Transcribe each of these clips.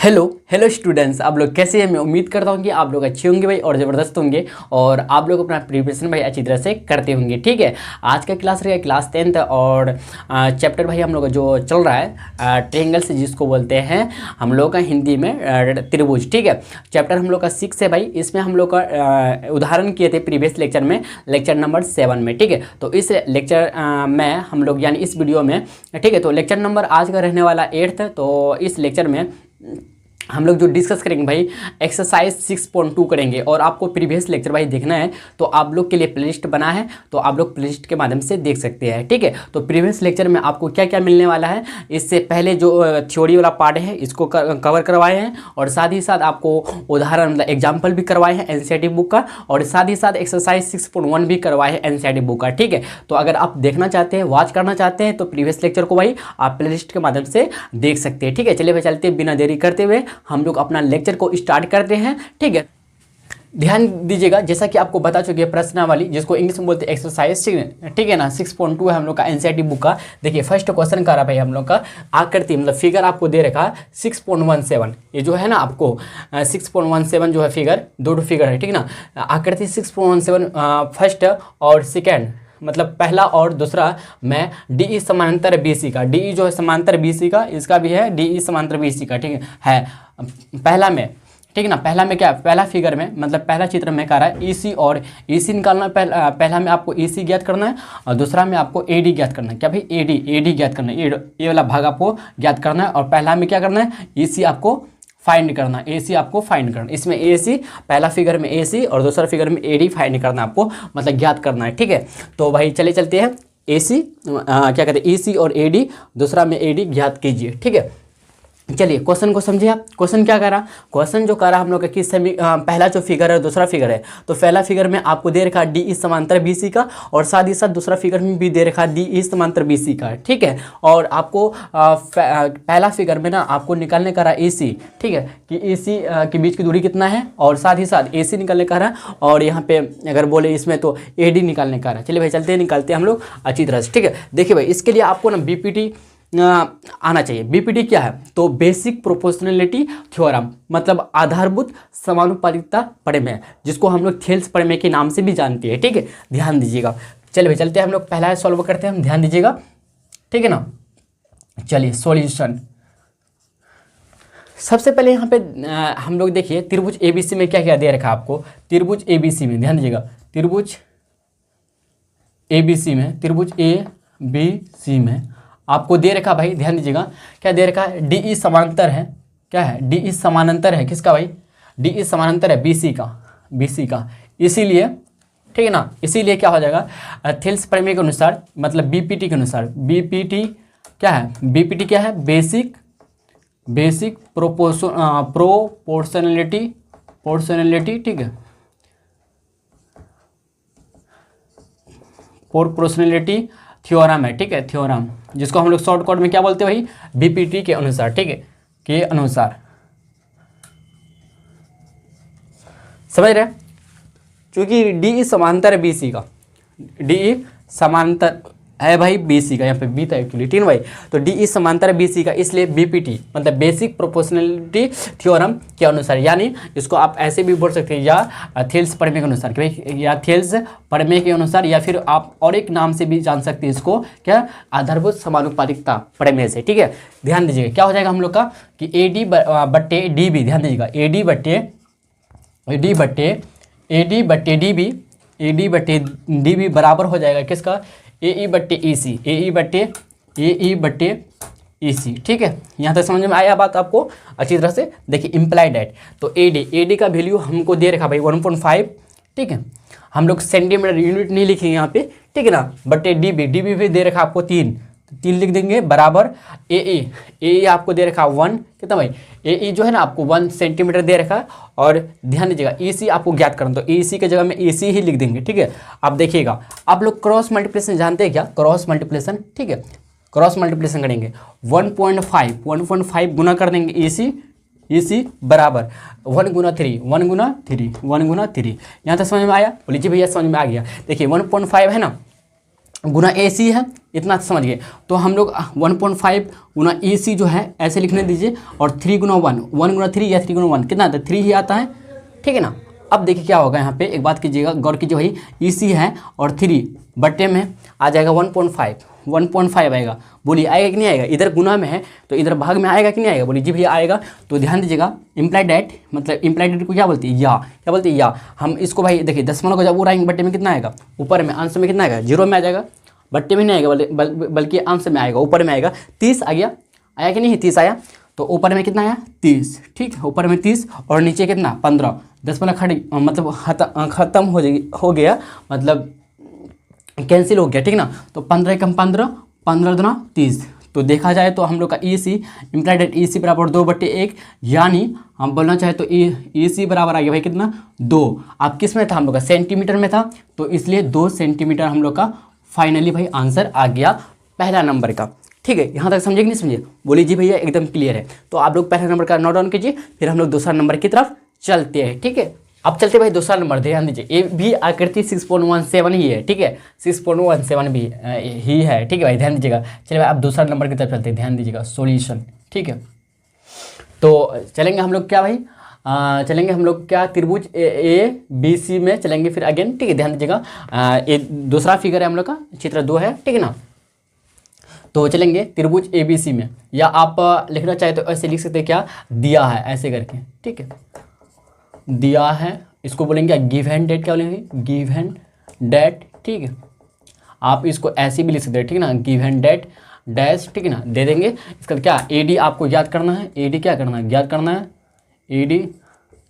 Hello hello students, आप लोग कैसे हैं। मैं उम्मीद करता हूं कि आप लोग अच्छे होंगे भाई और ज़बरदस्त होंगे और आप लोग अपना प्रिपरेशन भाई अच्छी तरह से करते होंगे। ठीक है, आज का क्लास रहेगा क्लास 10th और चैप्टर भाई हम लोग का जो चल रहा है ट्रायंगल्स जिसको बोलते हैं हम लोग का हिंदी में त्रिभुज। ठीक है, चैप्टर हम लोग का 6 है भाई। इसमें हम लोग का उदाहरण किए थे प्रीवियस लेक्चर में, लेक्चर नंबर 7 में। ठीक है, तो इस लेक्चर में हम लोग यानी इस वीडियो में, ठीक है, तो लेक्चर नंबर आज का रहने वाला 8th। तो इस लेक्चर में हम लोग जो डिस्कस करेंगे भाई एक्सरसाइज 6.2 करेंगे। और आपको प्रीवियस लेक्चर भाई देखना है तो आप लोग के लिए प्लेलिस्ट बना है, तो आप लोग प्लेलिस्ट के माध्यम से देख सकते हैं। ठीक है, तो प्रीवियस लेक्चर में आपको क्या क्या मिलने वाला है, इससे पहले जो थ्योरी वाला पार्ट है इसको कवर करवाए हैं और साथ ही साथ आपको उदाहरण मतलब एग्जाम्पल भी करवाए हैं एनसीईआरटी बुक का, और साथ ही साथ एक्सरसाइज 6.1 भी करवाए हैं एनसीईआरटी बुक का। ठीक है, तो अगर आप देखना चाहते हैं, वॉच करना चाहते हैं तो प्रीवियस लेक्चर को भाई आप प्लेलिस्ट के माध्यम से देख सकते हैं। ठीक है, चलिए भाई चलते हैं बिना देरी करते हुए हम लोग अपना लेक्चर को स्टार्ट करते हैं। ठीक है, ध्यान दीजिएगा, जैसा कि आपको बता चुके हैं प्रश्नावली जिसको इंग्लिश में बोलते हैं एक्सरसाइज। ठीक है ना, 6.2 है हम लोग का एनसीईआरटी बुक का। देखिए फर्स्ट क्वेश्चन कर रहा भाई हम लोग का आकृति मतलब फिगर आपको दे रखा 6.17। ये जो है ना आपको 6.17 जो है फिगर, दो फिगर है। ठीक है ना, आकृति 6.17 फर्स्ट और सेकेंड मतलब पहला और दूसरा में डी समानांतर बीसी का, डी जो है समांतर बीसी का, इसका भी है डी समांतर बीसी का। ठीक है पहला में, ठीक है ना, पहला में क्या, पहला फिगर में मतलब पहला चित्र में कह रहा है ईसी और ईसी निकालना। पहला में आपको ईसी ज्ञात करना है और दूसरा में आपको एडी ज्ञात करना है। क्या भाई, एडी ज्ञात करना है, ये वाला भाग आपको ज्ञात करना है। और पहला में क्या करना है, ईसी आपको फाइंड करना, एसी आपको फाइंड करना। इसमें एसी पहला फिगर में एसी और दूसरा फिगर में एडी फाइंड करना आपको मतलब ज्ञात करना है। ठीक है, तो भाई चलते हैं एसी क्या कहते हैं ईसी और एडी, दूसरा में एडी ज्ञात कीजिए। ठीक है, चलिए क्वेश्चन को समझिए आप। क्वेश्चन क्या कर रहा, क्वेश्चन जो कर रहा हम लोग का किस पहला जो फिगर है दूसरा फिगर है, तो पहला फिगर में आपको दे रखा डी ई समांतर बीसी का और साथ ही साथ दूसरा फिगर में भी दे रखा डी ई समांतर बीसी का। ठीक है, और आपको पहला फिगर में ना आपको निकालने का रहा ए सी। ठीक है, कि ए सी के बीच की दूरी कितना है और साथ ही साथ ए सी निकालने का रहा, और यहाँ पे अगर बोले इसमें तो ए डी निकालने का रहा। चलिए भाई चलते हैं, निकालते हैं हम लोग अच्छी तरह से। ठीक है, देखिए भाई इसके लिए आपको ना बीपीटी आना चाहिए। बीपीटी क्या है, तो बेसिक प्रोपोर्शनलिटी थ्योरम मतलब आधारभूत समानुपातिकता प्रमेय, जिसको हम लोग थेल्स प्रमेय के नाम से भी जानते हैं। ठीक है, ध्यान दीजिएगा। चलिए भाई चलते हैं, हम लोग पहला सॉल्व करते हैं, हम ध्यान दीजिएगा। ठीक है ना, चलिए सॉल्यूशन। सबसे पहले यहाँ पे हम लोग देखिए त्रिभुज एबीसी में क्या क्या दे रखा है आपको। त्रिभुज एबीसी में ध्यान दीजिएगा, त्रिभुज एबीसी में, त्रिभुज ए बी सी में आपको दे रखा भाई, ध्यान दीजिएगा क्या दे रखा है, डीई समानांतर है। क्या है, डीई समानांतर है किसका भाई, डीई समानांतर है बीसी का, बीसी का। इसीलिए ठीक है ना, इसीलिए क्या हो जाएगा थेल्स प्रमेय के अनुसार मतलब बीपीटी के अनुसार, बीपीटी क्या है, बीपीटी क्या है, बेसिक प्रोपोर्शनलिटी। ठीक है, प्रोपोर्शनलिटी थ्योरम है। ठीक है, थ्योरम जिसको हम लोग शॉर्टकट में क्या बोलते हैं भाई, बीपीटी के अनुसार। ठीक है, के अनुसार, समझ रहे, क्योंकि डी समांतर है बीसी का, डी समांतर है भाई बीसी का, यहाँ पे बी था एक्चुअली। ठीक है भाई, तो डी समांतर है बीसी का, इसलिए बीपीटी मतलब बेसिक प्रोपोर्शनलिटी थ्योरम के अनुसार, यानी इसको आप ऐसे भी बोल सकते हैं या थेल्स प्रमेय के अनुसार, कि भाई या थेल्स प्रमेय के अनुसार, या फिर आप और एक नाम से भी जान सकते हैं इसको, क्या, आधारभूत समानुपातिकता प्रमेय से। ठीक है, ध्यान दीजिएगा क्या हो जाएगा हम लोग का कि ए डी बट्टे डी बी, ध्यान दीजिएगा ए डी बट्टे डी बी बराबर हो जाएगा किसका, ए ई बट्टे ई सी, ए ई बट्टे ई सी। ठीक है, यहाँ तक समझ में आया बात आपको अच्छी तरह से। देखिए इम्प्लाइड एट, तो ए डी का वैल्यू हमको दे रखा भाई 1.5। ठीक है, हम लोग सेंटीमीटर यूनिट नहीं लिखेंगे यहाँ पे, ठीक है ना, बट्टे डी बी भी दे रखा आपको 3 लिख देंगे, बराबर ए आपको दे रखा 1, कितना भाई, ए जो है ना आपको 1 सेंटीमीटर दे रखा। और ध्यान दीजिएगा ई सी आपको ज्ञात करना, तो ई सी की जगह में ए सी ही लिख देंगे। ठीक है, आप देखिएगा आप लोग क्रॉस मल्टीप्लिकेशन जानते हैं क्या, क्रॉस मल्टीप्लिकेशन। ठीक है, क्रॉस मल्टीप्लिकेशन करेंगे 1.5 गुना कर देंगे ई सी बराबर 1 गुना 3 यहाँ तक समझ में आया, बोलिए जी भैया समझ में आ गया। देखिए 1.5 है ना, गुना ए सी है, इतना समझ गए। तो हम लोग 1.5 गुना ए सी जो है ऐसे लिखने दीजिए, और 3 गुना 1, 1 गुना 3 या 3 गुना 1 कितना आता है, 3 ही आता है, ठीक है ना। अब देखिए क्या होगा यहाँ पे, एक बात कीजिएगा, गौर कीजिए भाई, ई सी है और 3 बट्टे में आ जाएगा 1.5 आएगा। बोलिए आएगा कि नहीं आएगा, इधर गुना में है तो इधर भाग में आएगा कि नहीं आएगा, बोलिए जी भैया आएगा। तो ध्यान दीजिएगा, इम्प्लाइड डेट मतलब इम्प्लाइड डेट को क्या बोलती है, या, क्या बोलती है, या। हम इसको भाई देखिए दशमलव को जब उड़ाएंगे बट्टे में कितना आएगा, ऊपर में अंश में कितना आएगा, 0 में आ जाएगा, बट्टे में नहीं आएगा बल्कि अंश में आएगा, ऊपर में आएगा। 30 आ गया, आया कि नहीं, 30 आया, तो ऊपर में कितना आया 30, ठीक है, ऊपर में 30 और नीचे कितना 15, दशमलव खड़ी मतलब ख़त्म हो गया, मतलब कैंसिल हो गया, ठीक ना। तो 15 कम 15, 15 दुना 30। तो देखा जाए तो हम लोग का ई सी इम्प्लाइड डेट ई सी बराबर 2/1, यानी हम बोलना चाहे तो ई सी बराबर आ गया भाई कितना 2। अब किस में था, हम लोग का सेंटीमीटर में था, तो इसलिए 2 सेंटीमीटर हम लोग का फाइनली भाई आंसर आ गया पहला नंबर का, ठीक है। यहाँ तक समझे कि नहीं समझे, बोलिए जी भैया एकदम क्लियर है। तो आप लोग पहला नंबर का नोट डाउन कीजिए, फिर हम लोग दूसरा नंबर की तरफ चलते हैं, ठीक है। अब चलते भाई दूसरा नंबर, ध्यान दीजिए, ये भी आकृति 6.17 ही है, ठीक है, 6.17 भी ही है, ठीक है भाई, ध्यान दीजिएगा। चलिए भाई अब दूसरा नंबर की तरफ चलते हैं, ध्यान दीजिएगा, सॉल्यूशन, ठीक है। तो चलेंगे हम लोग क्या भाई, चलेंगे हम लोग क्या, त्रिभुज ए बी सी में चलेंगे फिर अगेन, ठीक है, ध्यान दीजिएगा। ये दूसरा फिगर है हम लोग का, चित्र 2 है, ठीक है ना। तो चलेंगे त्रिभुज ए बी सी में, या आप लिखना चाहे तो ऐसे लिख सकते हैं, क्या दिया है ऐसे करके, ठीक है, दिया है, इसको बोलेंगे गिवन डेट, क्या बोलेंगे, गिवन डेट, ठीक है। आप इसको ऐसे भी लिख सकते हैं, ठीक है ना, गिवन डेट डैश, ठीक है ना, दे देंगे। इसका क्या एडी आपको याद करना है, एडी क्या करना है, याद करना है, एडी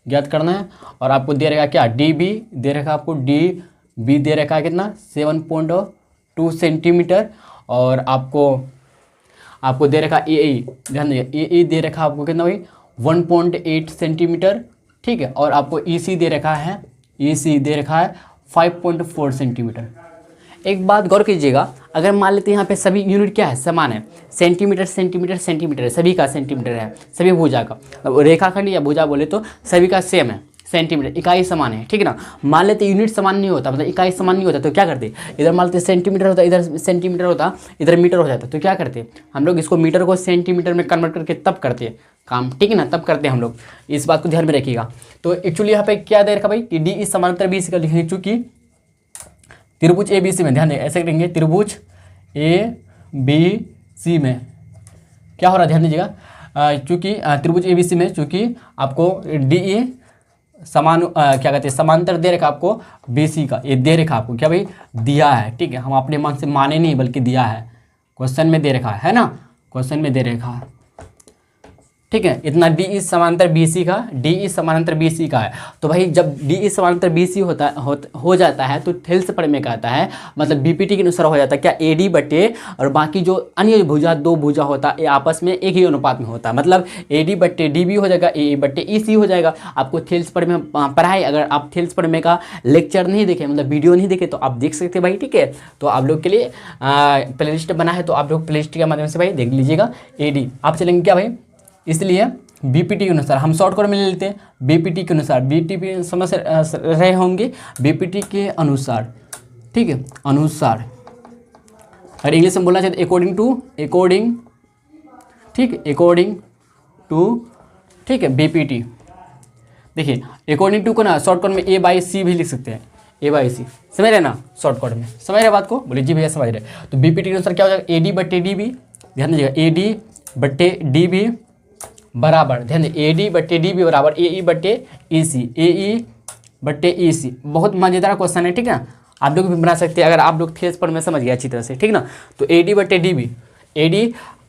याद करना है। और आपको दे रखा क्या, डी बी दे रखा, आपको डी बी दे रखा है कितना 7.2 सेंटीमीटर, और आपको दे रखा ए, ध्यान दीजिए, ए दे रखा आपको कितना भाई 1.8 सेंटीमीटर, ठीक है। और आपको ई सी दे रखा है, ई सी दे रखा है 5.4 सेंटीमीटर। एक बात गौर कीजिएगा, अगर मान लेते हैं यहाँ पे सभी यूनिट क्या है, समान है, सेंटीमीटर सेंटीमीटर सेंटीमीटर है, सभी का सेंटीमीटर है, सभी भुजा का, रेखाखंड या भुजा बोले तो सभी का सेम है, सेंटीमीटर इकाई समान है, ठीक है ना। मान लेते यूनिट समान नहीं होता, मतलब इकाई समान नहीं होता, तो क्या करते, इधर मान लेते सेंटीमीटर होता, इधर सेंटीमीटर होता, इधर मीटर हो जाता, तो क्या करते हम लोग, इसको मीटर को सेंटीमीटर में कन्वर्ट करके तब करते हैं काम, ठीक है ना, तब करते हैं हम लोग, इस बात को ध्यान में रखिएगा। तो एक्चुअली यहाँ पे क्या दे रखा भाई कि डी इस समांतर बी सी का लिखेंगे, चूंकि त्रिभुज ए बी सी में, ध्यान दें ऐसे करेंगे, त्रिभुज ए बी सी में क्या हो रहा है, ध्यान दीजिएगा, चूंकि त्रिभुज ए बी सी में चूंकि आपको डी ए क्या कहते हैं समांतर दे रखा आपको बी सी का, ये दे रखा आपको क्या भाई दिया है, ठीक है, हम अपने मन से माने नहीं बल्कि दिया है, क्वेश्चन में दे रखा है ना, क्वेश्चन में दे रखा है, ठीक है। इतना डी इस समांतर बी सी का, डी इस समांतर बी सी का है। तो भाई जब डी इस समांतर बी सी हो जाता है तो थेल्स प्रमेय कहता है, मतलब बीपीटी के अनुसार हो जाता है क्या, ए डी बटे और बाकी जो अन्य भुजा, दो भुजा होता है, आपस में एक ही अनुपात में होता है, मतलब ए डी बट्टे डी बी हो जाएगा, ए बट्टे ई सी हो जाएगा। आपको थेल्स प्रमेय पढ़ाए, अगर आप थेल्स प्रमेय का लेक्चर नहीं देखे, मतलब वीडियो नहीं देखे, तो आप देख सकते हैं भाई, ठीक है। तो आप लोग के लिए प्ले लिस्ट बना है, तो आप लोग प्ले लिस्ट के माध्यम से भाई देख लीजिएगा। ए डी आप चलेंगे क्या भाई, इसलिए बीपीटी के अनुसार हम शॉर्ट कट में ले लेते हैं, बीपीटी के अनुसार, बीपीटी समझ रहे होंगे, बीपीटी के अनुसार, ठीक है, अनुसार, और इंग्लिश में बोलना चाहिए अकॉर्डिंग टू, अकॉर्डिंग, ठीक है, अकॉर्डिंग टू, ठीक है, बीपीटी। देखिए अकॉर्डिंग टू को ना शॉर्टकट में ए बाई सी भी लिख सकते हैं, ए बाई सी, समझ रहे ना, शॉर्टकट में समझ रहे बात को, बोलिए जी भैया समझ रहे। तो बीपीटी के अनुसार क्या हो जाएगा, ए डी बट्टे डी बी, ध्यान दीजिएगा, ए डी बट्टे डी बी बराबर, ध्यान दें, ए डी बट्टे डी बी बराबर ए ई बट्टे ई सी, ए ई बट्टे ई सी। बहुत मजेदार क्वेश्चन है, ठीक है, आप लोग भी बना सकते हैं अगर आप लोग थेस पर मैं समझ गया अच्छी तरह से, ठीक ना। तो ए डी बट्टे D B, A D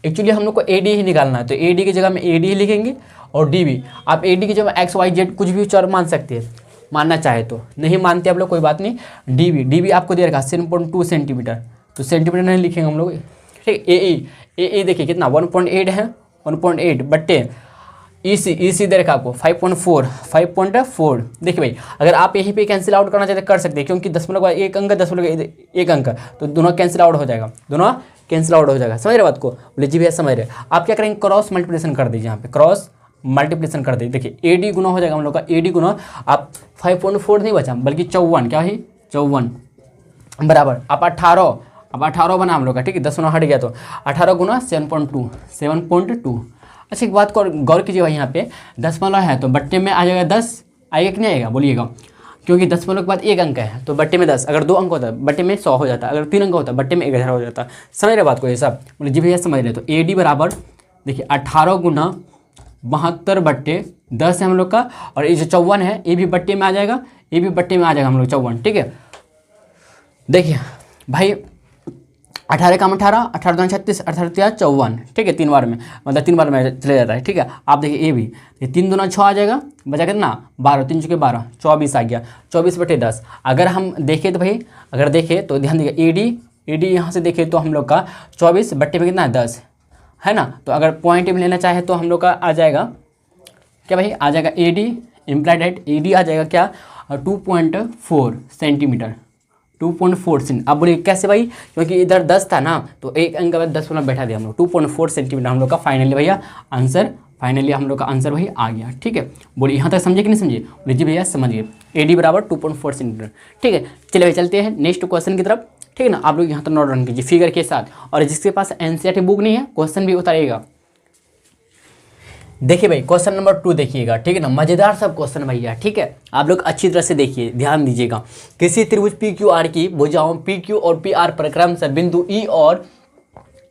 actually हम लोग को ए डी ही निकालना है, तो ए डी की जगह में ए डी ही लिखेंगे, और डी बी आप ए डी की जगह एक्स वाई जेड कुछ भी चर मान सकते हैं, मानना चाहे तो, नहीं मानते आप लोग कोई बात नहीं। डी बी आपको दे रखा 7.2 सेंटीमीटर, तो सेंटीमीटर नहीं लिखेंगे हम लोग, ठीक। ए देखिए कितना 1.8 है, 1.8 बट्टे ई सी दे रखा आपको 5.4। देखिए भाई अगर आप यहीं पे कैंसिल आउट करना चाहते कर सकते हैं, क्योंकि दशमलव एक अंक, दशमलव एक अंक, तो दोनों कैंसिल आउट हो जाएगा, दोनों कैंसिल आउट हो जाएगा, समझ रहे बात को, बोले जी भैया समझ रहे। आप क्या करेंगे, क्रॉस मल्टीप्लिकेशन कर दीजिए, यहाँ पे क्रॉस मल्टीप्लिकेशन कर दीजिए। देखिए ए डी गुना हो जाएगा हम लोग का, ए डी गुना आप 5.4 नहीं बचा बल्कि 54, क्या है 54 बराबर आप 18 अब 18 बना हम लोग का, ठीक है, 10 हट गया तो 18 गुना 7.2, 7.2। अच्छा एक बात को गौर कीजिए भाई, यहाँ पे 10 है तो बट्टे में आ जाएगा 10, आएगा कि नहीं आएगा बोलिएगा, क्योंकि 10 के बाद 1 अंक है तो बट्टे में 10, अगर 2 अंक होता है बट्टे में 100 हो जाता, अगर 3 अंक होता बट्टे में 1000 हो जाता। समझ रहे बात को ये सब, बोले जी भैया समझ रहे। तो AD बराबर देखिए 18 गुना 72 बट्टे 10 है हम लोग का, और ये जो 54 है ये भी बट्टे में आ जाएगा, ये भी बट्टे में आ जाएगा हम लोग 54, ठीक है। देखिए भाई 18 का 18, 18 दूना 36, 18 54, ठीक है, 3 बार में, मतलब 3 बार में चले जाता है, ठीक है। आप देखिए ये भी 3 दूना 6 आ जाएगा, बचा कितना 12, 3 चुके 12, 24 आ गया, 24/10। अगर हम देखें तो भाई, अगर देखें तो ध्यान दीजिए AD यहाँ से देखें तो हम लोग का 24 बट्टे में कितना 10 है ना। तो अगर पॉइंट में लेना चाहे तो हम लोग का आ जाएगा क्या भाई, आ जाएगा AD इम्प्लाइड एट AD आ जाएगा क्या 2.4 सेंटीमीटर, 2.4 सेंटीमीटर। अब बोलिए कैसे भाई, क्योंकि इधर 10 था ना तो एक अंक बाद 10 बैठा दिया हम लोग, 2.4 सेंटीमीटर हम लोग का फाइनली भैया आंसर, फाइनली हम लोग का आंसर भाई आ गया, ठीक है। बोलिए यहाँ तक समझे कि नहीं समझे, बोलिए जी भैया समझिए, AD बराबर 2.4 सेंटीमीटर, ठीक है। चलिए भाई चलते हैं नेक्स्ट क्वेश्चन की तरफ, ठीक है ना। आप लोग यहाँ तक नोट डाउन कीजिए फिगर के साथ, और जिसके पास NCERT बुक नहीं है क्वेश्चन भी उतारेगा। देखिए भाई क्वेश्चन नंबर 2 देखिएगा, ठीक है ना, मजेदार सब क्वेश्चन भैया, ठीक है। आप लोग अच्छी तरह से देखिए, ध्यान दीजिएगा। किसी त्रिभुज PQR की भुजाओं PQ और PR पर क्रमशः बिंदु E और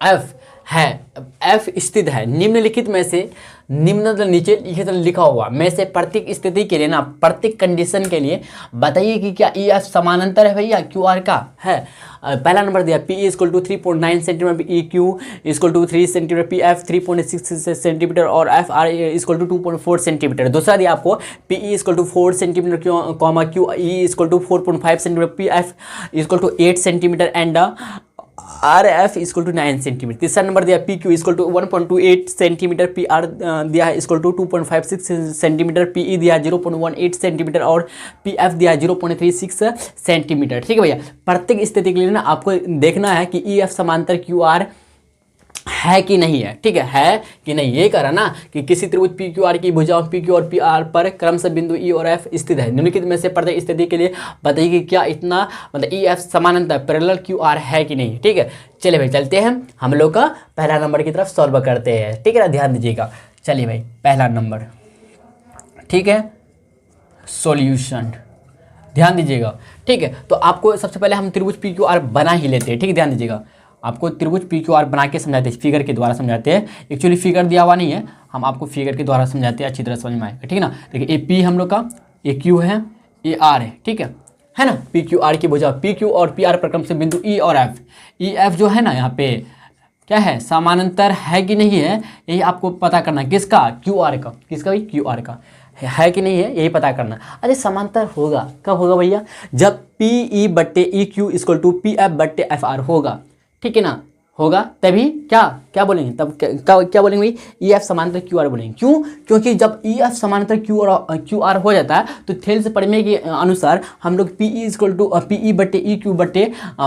F है, F स्थित है, निम्नलिखित में से, निम्न नीचे लिखा हुआ में से प्रत्येक स्थिति के लिए ना, प्रत्येक कंडीशन के लिए बताइए कि क्या EF समानांतर है भैया QR का है। पहला नंबर दिया PE = 3.9 centimetre, EQ = 3 centimetre, PF 3.6 centimetre और FR = 2.4 सेंटीमीटर। दूसरा दिया आपको PE = 4 centimetre, QE = 4.5 centimetre, PF = 8 centimetre and RF = 9 centimetre. तीसरा नंबर दिया PQ = 1.28 सेंटीमीटर, PR दिया है = 2.56 सेंटीमीटर, PE दिया 0.18 सेंटीमीटर और PF दिया 0.36 सेंटीमीटर, ठीक है भैया। प्रत्येक स्थिति के लिए ना आपको देखना है कि EF समांतर QR है कि नहीं है, ठीक है कि नहीं। ये करा ना कि किसी त्रिभुज PQR की भुजाओं PQ और PR पर क्रमशः बिंदु E और F स्थित है, निम्नलिखित में से प्रत्येक स्थिति के लिए बताइए कि क्या इतना मतलब EF समानांतर पैरेलल QR है कि नहीं, ठीक है। चलिए भाई चलते हैं हम लोग का पहला नंबर की तरफ सॉल्व करते हैं, ठीक है ना, ध्यान दीजिएगा। चलिए भाई पहला नंबर, ठीक है, सॉल्यूशन, ध्यान दीजिएगा, ठीक है। तो आपको सबसे पहले हम त्रिभुज PQR बना ही लेते हैं, ठीक है, ध्यान दीजिएगा। आपको त्रिभुज PQR बना के समझाते हैं, फिगर के द्वारा समझाते हैं। एक्चुअली फिगर दिया हुआ नहीं है, हम आपको फिगर के द्वारा समझाते हैं, अच्छी तरह समझ में आएगा, ठीक है ना। देखिए ये P हम लोग का, ये Q है, ये R है, ठीक है ना। PQR की भुजा PQ और PR पर क्रम से बिंदु E और F, EF जो है ना यहाँ पे क्या है, समानांतर है कि नहीं है, यही आपको पता करना है। किसका, QR का, किसका भाई, QR का है कि नहीं है, यही पता करना। अरे समांतर होगा कब होगा भैया, जब PE/EQ = PF/FR होगा, ठीक है ना, होगा तभी क्या बोलेंगे, तब क्या बोलेंगे भाई, EF समांतर QR बोलेंगे। क्यों, क्योंकि जब EF समांतर QR हो जाता है तो थेल्स प्रमेय के अनुसार हम लोग PE/EQ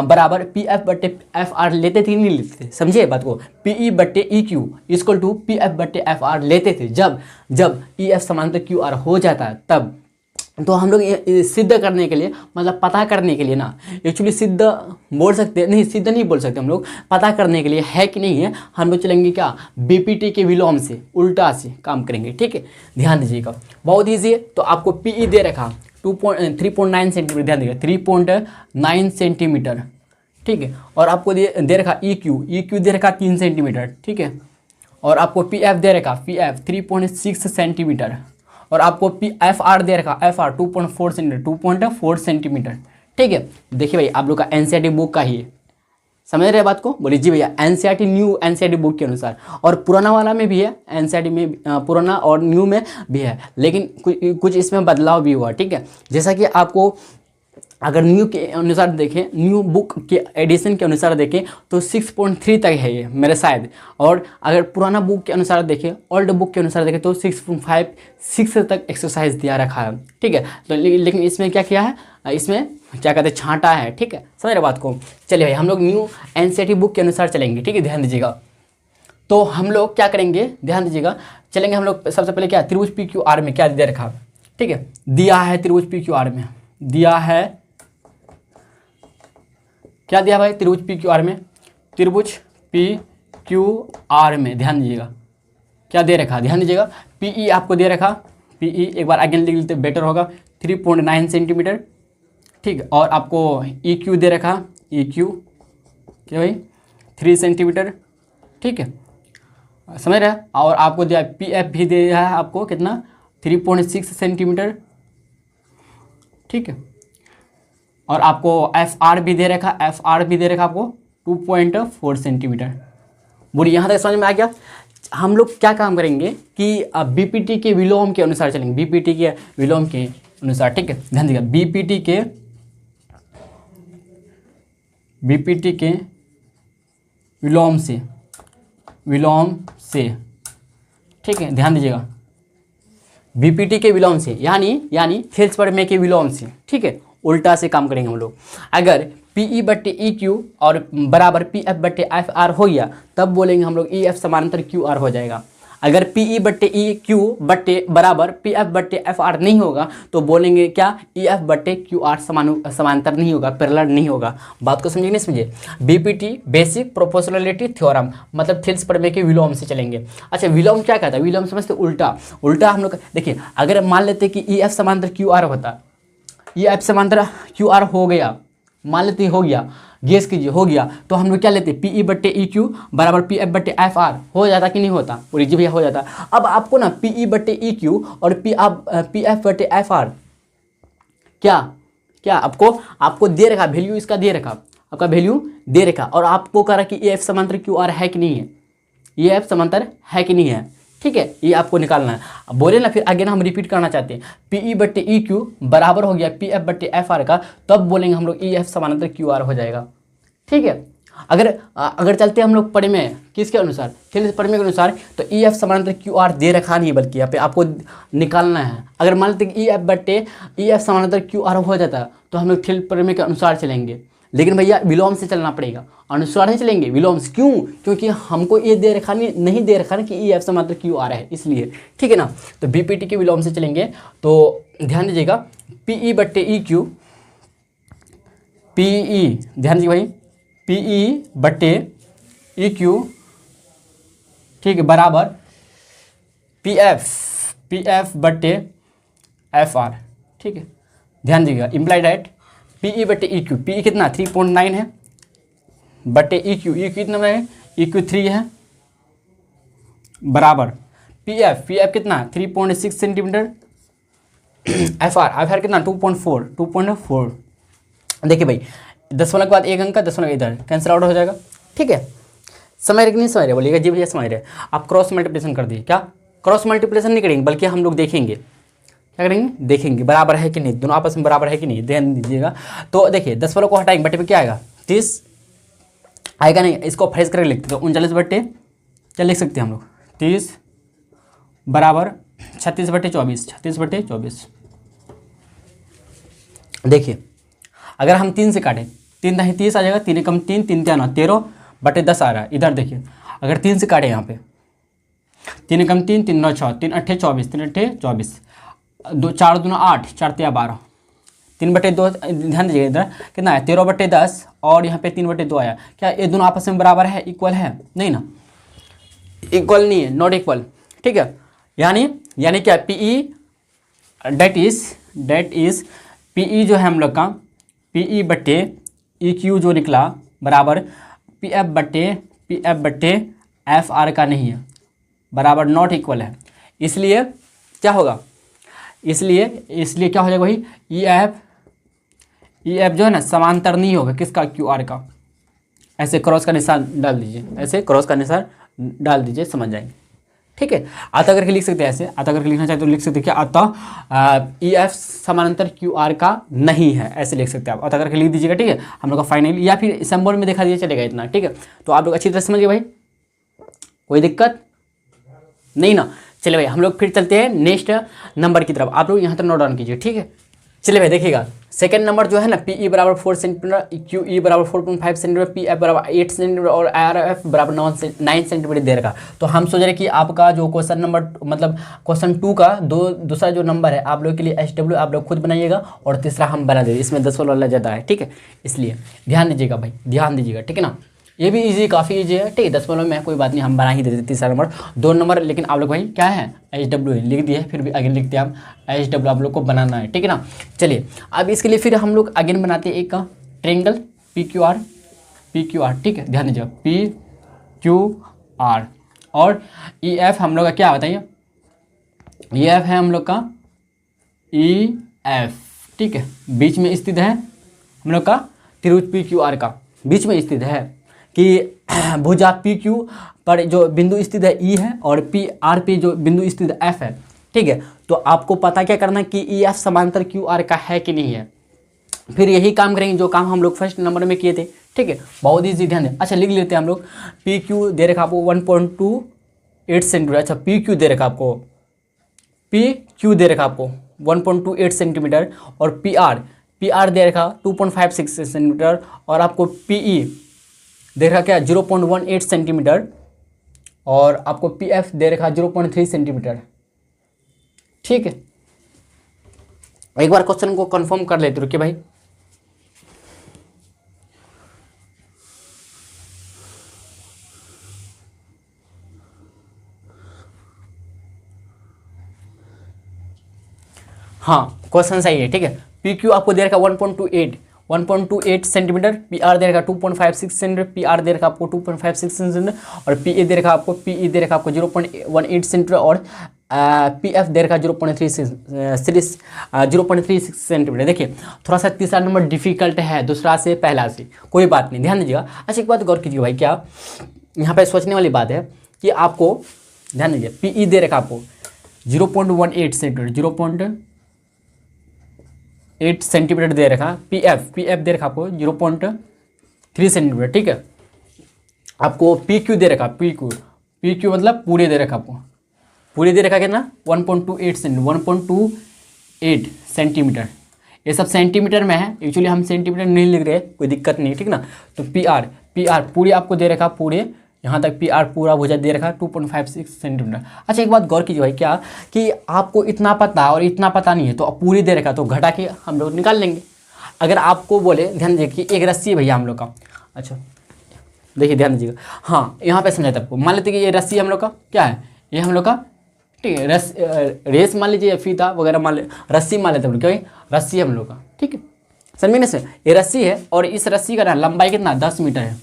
बराबर PF/FR लेते थे नहीं लेते थे, समझिए बात को। PE/EQ = PF/FR लेते थे जब EF समांतर QR हो जाता है तब। तो हम लोग ये सिद्ध करने के लिए, मतलब पता करने के लिए ना, एक्चुअली सिद्ध बोल सकते नहीं, सिद्ध नहीं बोल सकते हम लोग, पता करने के लिए है कि नहीं है, हम लोग चलेंगे क्या, BPT के विलोम से, उल्टा से काम करेंगे, ठीक है। ध्यान दीजिएगा, बहुत ईजी है। तो आपको PE दे रखा 3.9 सेंटीमीटर, ध्यान दीजिएगा 3.9 सेंटीमीटर, ठीक है। और आपको दे रखा EQ दे रखा 3 सेंटीमीटर, ठीक है। और आपको PF दे रखा PF 3.6 सेंटीमीटर, और आपको FR दे रखा FR 2.4 सेंटीमीटर, ठीक है। देखिए भाई आप लोग का NCERT बुक का ही है, समझ रहे बात को, बोलिए जी भैया। NCERT न्यू NCERT बुक के अनुसार, और पुराना वाला में भी है, NCERT में पुराना और न्यू में भी है, लेकिन कुछ इसमें बदलाव भी हुआ, ठीक है। जैसा कि आपको अगर न्यू के अनुसार देखें, न्यू बुक के एडिशन के अनुसार देखें तो 6.3 तक है ये मेरे शायद, और अगर पुराना बुक के अनुसार देखें, ओल्ड बुक के अनुसार देखें तो 6.5 6 तक एक्सरसाइज दिया रखा है, ठीक है। तो लेकिन इसमें क्या किया है, इसमें क्या कहते हैं, छांटा है, ठीक है, समझ रहे बात को। चलिए भाई हम लोग न्यू NCERT बुक के अनुसार चलेंगे, ठीक है, ध्यान दीजिएगा। तो हम लोग क्या करेंगे, ध्यान दीजिएगा, चलेंगे हम लोग सबसे पहले क्या, त्रिभुज PQR में क्या दे रखा, ठीक है, दिया है त्रिभुज PQR में, दिया है क्या दिया भाई, त्रिभुज पी क्यू आर में, त्रिभुज पी क्यू आर में ध्यान दीजिएगा क्या दे रखा, ध्यान दीजिएगा पीई आपको दे रखा, पीई एक बार अगेन लिख लेते बेटर होगा 3.9 सेंटीमीटर, ठीक है। और आपको ई क्यू दे रखा, ई क्यू क्या भाई 3 सेंटीमीटर, ठीक है, समझ रहे हैं। और आपको दिया पी एफ भी दिया है आपको कितना 3.6 सेंटीमीटर, ठीक है। और आपको एफ आर भी दे रखा, एफ आर भी दे रखा आपको 2.4 सेंटीमीटर। बोलिए यहाँ तक समझ में आ गया। हम लोग क्या काम करेंगे कि बीपीटी के विलोम के अनुसार चलेंगे, बीपीटी के विलोम के अनुसार, ठीक है। ध्यान दीजिएगा बीपीटी के विलोम से, ठीक है, ध्यान दीजिएगा बीपीटी के विलोम से यानी थेल्स प्रमेय के विलोम से, ठीक है, उल्टा से काम करेंगे हम लोग। अगर पीई बट्टे ई क्यू और बराबर पी एफ बट्टे एफ आर हो गया तब बोलेंगे हम लोग ई एफ समानांतर क्यू आर हो जाएगा। अगर पीई बट्टे ई क्यू बट्टे बराबर पी एफ बट्टे एफ आर नहीं होगा तो बोलेंगे क्या, ई एफ बट्टे क्यू आर समांतर नहीं होगा, पैरेलल नहीं होगा। बात को समझिए नहीं समझिए। बीपीटी बेसिक प्रोपोर्शनलिटी थ्योरम मतलब थेल्स प्रमेय के विलोम से चलेंगे। अच्छा विलोम क्या कहता है, विलोम समझते उल्टा हम लोग देखिए, अगर मान लेते कि ई एफ समांतर क्यू आर होता, ई एफ समांतर क्यू आर हो गया, मान लेते हो गया, गेस कीजिए हो गया, तो हम लोग क्या लेते पी ई बट्टे ई क्यू बराबर पी एफ बट्टे एफ आर हो जाता कि नहीं होता, बोलिए जी भैया हो जाता। अब आपको ना पी ई बट्टे ई क्यू और पी एफ बट्टे एफ आर क्या आपको दे रखा, वैल्यू इसका दे रखा, आपका वैल्यू दे रखा, और आपको कह रहा कि ए एफ समांतर क्यू आर है कि नहीं है, ये एफ समांतर है कि नहीं है, ठीक है, ये आपको निकालना है। अब बोले ना फिर आगे ना हम रिपीट करना चाहते हैं, पी ई बट्टे ई क्यू बराबर हो गया पी एफ बट्टे एफ आर का, तब बोलेंगे हम लोग ई एफ समानांतर क्यू आर हो जाएगा, ठीक है। अगर चलते हम लोग प्रमेय किसके अनुसार, थेल्स प्रमेय के अनुसार, तो ई एफ समानांतर क्यू आर दे रखा नहीं बल्कि यहाँ पे आपको निकालना है। अगर मान लेते ई एफ बट्टे ई एफ समानांतर क्यू आर हो जाता तो हम लोग थेल्स प्रमेय के अनुसार चलेंगे, लेकिन भैया विलोम से चलना पड़ेगा, अनुसार नहीं चलेंगे, विलोम से। क्यों? क्योंकि हमको ये दे रखा नहीं दे रखा ना कि ई एफ समांतर क्यू आ रहा है, इसलिए, ठीक है ना। तो बीपीटी के विलोम से चलेंगे, तो ध्यान दीजिएगा पीई बट्टे ई क्यू, पीई ध्यान दीजिए भाई, पीई बट्टे ई क्यू, ठीक है, बराबर पी एफ बट्टे एफ आर, ठीक है, ध्यान दीजिएगा इम्प्लाइड एट पीई बट्टे ई क्यू, पीई कितना 3.9 है बट्टे ई क्यू कितना है, ई क्यू 3 है, बराबर पी एफ कितना 3.6 सेंटीमीटर, एफ आर कितना 2.4। देखिए भाई 10 के बाद एक अंक का 10 इधर कैंसिल आउट हो जाएगा, ठीक है। समझ रहे कि नहीं समझ रहे, बोलिएगा जी भैया समझ रहे। आप क्रॉस मल्टीप्लिकेशन कर दिए, क्या क्रॉस मल्टीप्लिकेशन नहीं करेंगे बल्कि हम लोग देखेंगे, क्या करेंगे, देखेंगे बराबर है कि नहीं, दोनों आपस में बराबर है कि नहीं, ध्यान दीजिएगा। तो देखिए 10 को हटाएंगे, बट्टे पे क्या आएगा 30 आएगा नहीं, इसको फ्रेश करके लिखते तो 39 बट्टे क्या लिख सकते हैं हम लोग 30 बराबर 36 बट्टे 24। देखिए अगर हम 3 से काटें, 3 दही 30 आ जाएगा, 3 कम 3 3 3 13 बट्टे 10 आ रहा है। इधर देखिए अगर 3 से काटें यहाँ पे 3 कम 3 3 9 6 3 अट्ठे 24 3 अट्ठे 24 2 4 2 8 4 3 12 3 बट्टे 2, ध्यान दीजिएगा इधर कितना है 13 बट्टे 10 और यहाँ पे 3 बट्टे 2 आया। क्या ये दोनों आपस में बराबर है, इक्वल है? नहीं ना, इक्वल नहीं है, नॉट इक्वल, ठीक है। यानी क्या पीई डेट इज पीई जो है हम लोग का पीई बट्टे ई क्यू जो निकला बराबर पी एफ बट्टे एफ आर का नहीं है, बराबर नॉट इक्वल है। इसलिए क्या होगा, इसलिए क्या हो जाएगा भाई ई एफ जो है ना समांतर नहीं होगा किसका, क्यू आर का। ऐसे क्रॉस का निशान डाल दीजिए, ऐसे क्रॉस का निशान डाल दीजिए, समझ जाएंगे, ठीक है। अतः करके लिख सकते हैं, ऐसे अतः करके लिखना चाहे तो लिख सकते हैं क्या, अतः ई एफ समानांतर क्यू आर का नहीं है, ऐसे लिख सकते हैं आप, अतः करके लिख दीजिएगा, ठीक है। हम लोग का फाइनल या फिर सिंबल में दिखा दीजिए चलेगा इतना, ठीक है। तो आप लोग अच्छी तरह समझिए भाई, कोई दिक्कत नहीं ना। चलिए भाई हम लोग फिर चलते हैं नेक्स्ट नंबर की तरफ, आप लोग यहाँ तक नोट डाउन कीजिए, ठीक है। चलिए भाई देखिएगा, सेकंड नंबर जो है ना, पी ई बराबर 4 सेंटीमीटर, क्यू ई बराबर 4.5 सेंटीमीटर, पी एफ बराबर 8 सेंटीमीटर और आर एफ बराबर 9 सेंटीमीटर दे रखा। तो हम सोच रहे कि आपका जो क्वेश्चन नंबर मतलब क्वेश्चन 2 का दूसरा जो नंबर है आप लोग के लिए एच डब्ल्यू आप लोग खुद बनाइएगा और तीसरा हम बना देंगे, इसमें 10 वाला ज़्यादा है, ठीक है, इसलिए ध्यान दीजिएगा भाई, ध्यान दीजिएगा, ठीक है ना। ये भी इजी, काफ़ी इजी है, ठीक है, 10 वालों में कोई बात नहीं, हम बना ही देते तीसरा नंबर 2 नंबर, लेकिन आप लोग भाई क्या है एच डब्ल्यू लिख दिए, फिर भी आगे लिखते हैं हम एच डब्ल्यू, आप लोग को बनाना है, ठीक है ना। चलिए अब इसके लिए फिर हम लोग अगेन बनाते हैं एक का ट्रेंगल पी क्यू आर, ठीक है, ध्यान दीजिएगा पी क्यू आर, और ई एफ हम लोग का क्या बताइए, ई एफ है हम लोग का ई एफ, ठीक है, बीच में स्थित है हम लोग का त्रिभुज पी क्यू आर का, बीच में स्थित है कि भुजा पी क्यू पर जो बिंदु स्थित है ई है और पी आर पे जो बिंदु स्थित एफ है, ठीक है। तो आपको पता क्या करना है कि ई एफ समांतर क्यू आर का है कि नहीं है, फिर यही काम करेंगे जो काम हम लोग फर्स्ट नंबर में किए थे, ठीक है, बहुत ईजी, ध्यान दें। अच्छा लिख लेते हैं हम लोग, पी क्यू दे रखा आपको 1.28 सेंटीमीटर, अच्छा पी क्यू दे रखा आपको, पी क्यू दे रखा आपको 1.28 सेंटीमीटर और पी आर दे रखा 2.56 सेंटीमीटर और आपको पी ई दे रखा क्या 0.18 सेंटीमीटर और आपको पी एफ दे रखा 0.3 सेंटीमीटर, ठीक है। एक बार क्वेश्चन को कंफर्म कर लेते रुकिए भाई, हाँ क्वेश्चन सही है, ठीक है। पी क्यू आपको दे रखा 1.28 सेंटीमीटर, पी आर दे रखा 2.56 सेंटीमीटर, पी आर दे रखा आपको 2.56 सेंटीमीटर और पी ए दे रखा आपको 0.18 सेंटीमीटर और पी एफ दे रखा 0.36 सेंटीमीटर। देखिए थोड़ा सा तीसरा नंबर डिफिकल्ट है दूसरा से पहला से, कोई बात नहीं, ध्यान दीजिएगा। अच्छा एक बात गौर कीजिए भाई, क्या यहाँ पे सोचने वाली बात है कि आपको ध्यान दीजिए, पी ई दे रखा आपको 0.18 सेंटीमीटर, 0.8 सेंटीमीटर दे रखा, पी एफ दे रखा आपको 0.3 सेंटीमीटर, ठीक है। आपको पी क्यू दे रखा, पी क्यू मतलब पूरे दे रखा, आपको पूरे दे रखा कितना 1.28 सेंटीमीटर, ये सब सेंटीमीटर में है, एक्चुअली हम सेंटीमीटर नहीं लिख रहे, कोई दिक्कत नहीं, ठीक ना। तो पी आर पूरे आपको दे रखा, पूरे यहाँ तक पी आर पूरा भुजा दे रखा 2.56 सेंटीमीटर। अच्छा एक बात गौर कीजिए भाई, क्या कि आपको इतना पता और इतना पता नहीं है तो पूरी दे रखा, तो घटा के हम लोग निकाल लेंगे। अगर आपको बोले, ध्यान दीजिए कि एक रस्सी है भैया हम लोग का, अच्छा देखिए ध्यान दीजिएगा, हाँ यहाँ पे समझाते आपको, मान लेते कि ये रस्सी हम लोग का क्या है, ये हम लोग का, ठीक है, रेस मान लीजिए, फीता वगैरह मान ले, रस्सी मान लेते हैं क्योंकि रस्सी हम लोग का, ठीक है, समझिए ना सर, ये रस्सी है और इस रस्सी का ना लंबाई कितना 10 मीटर है,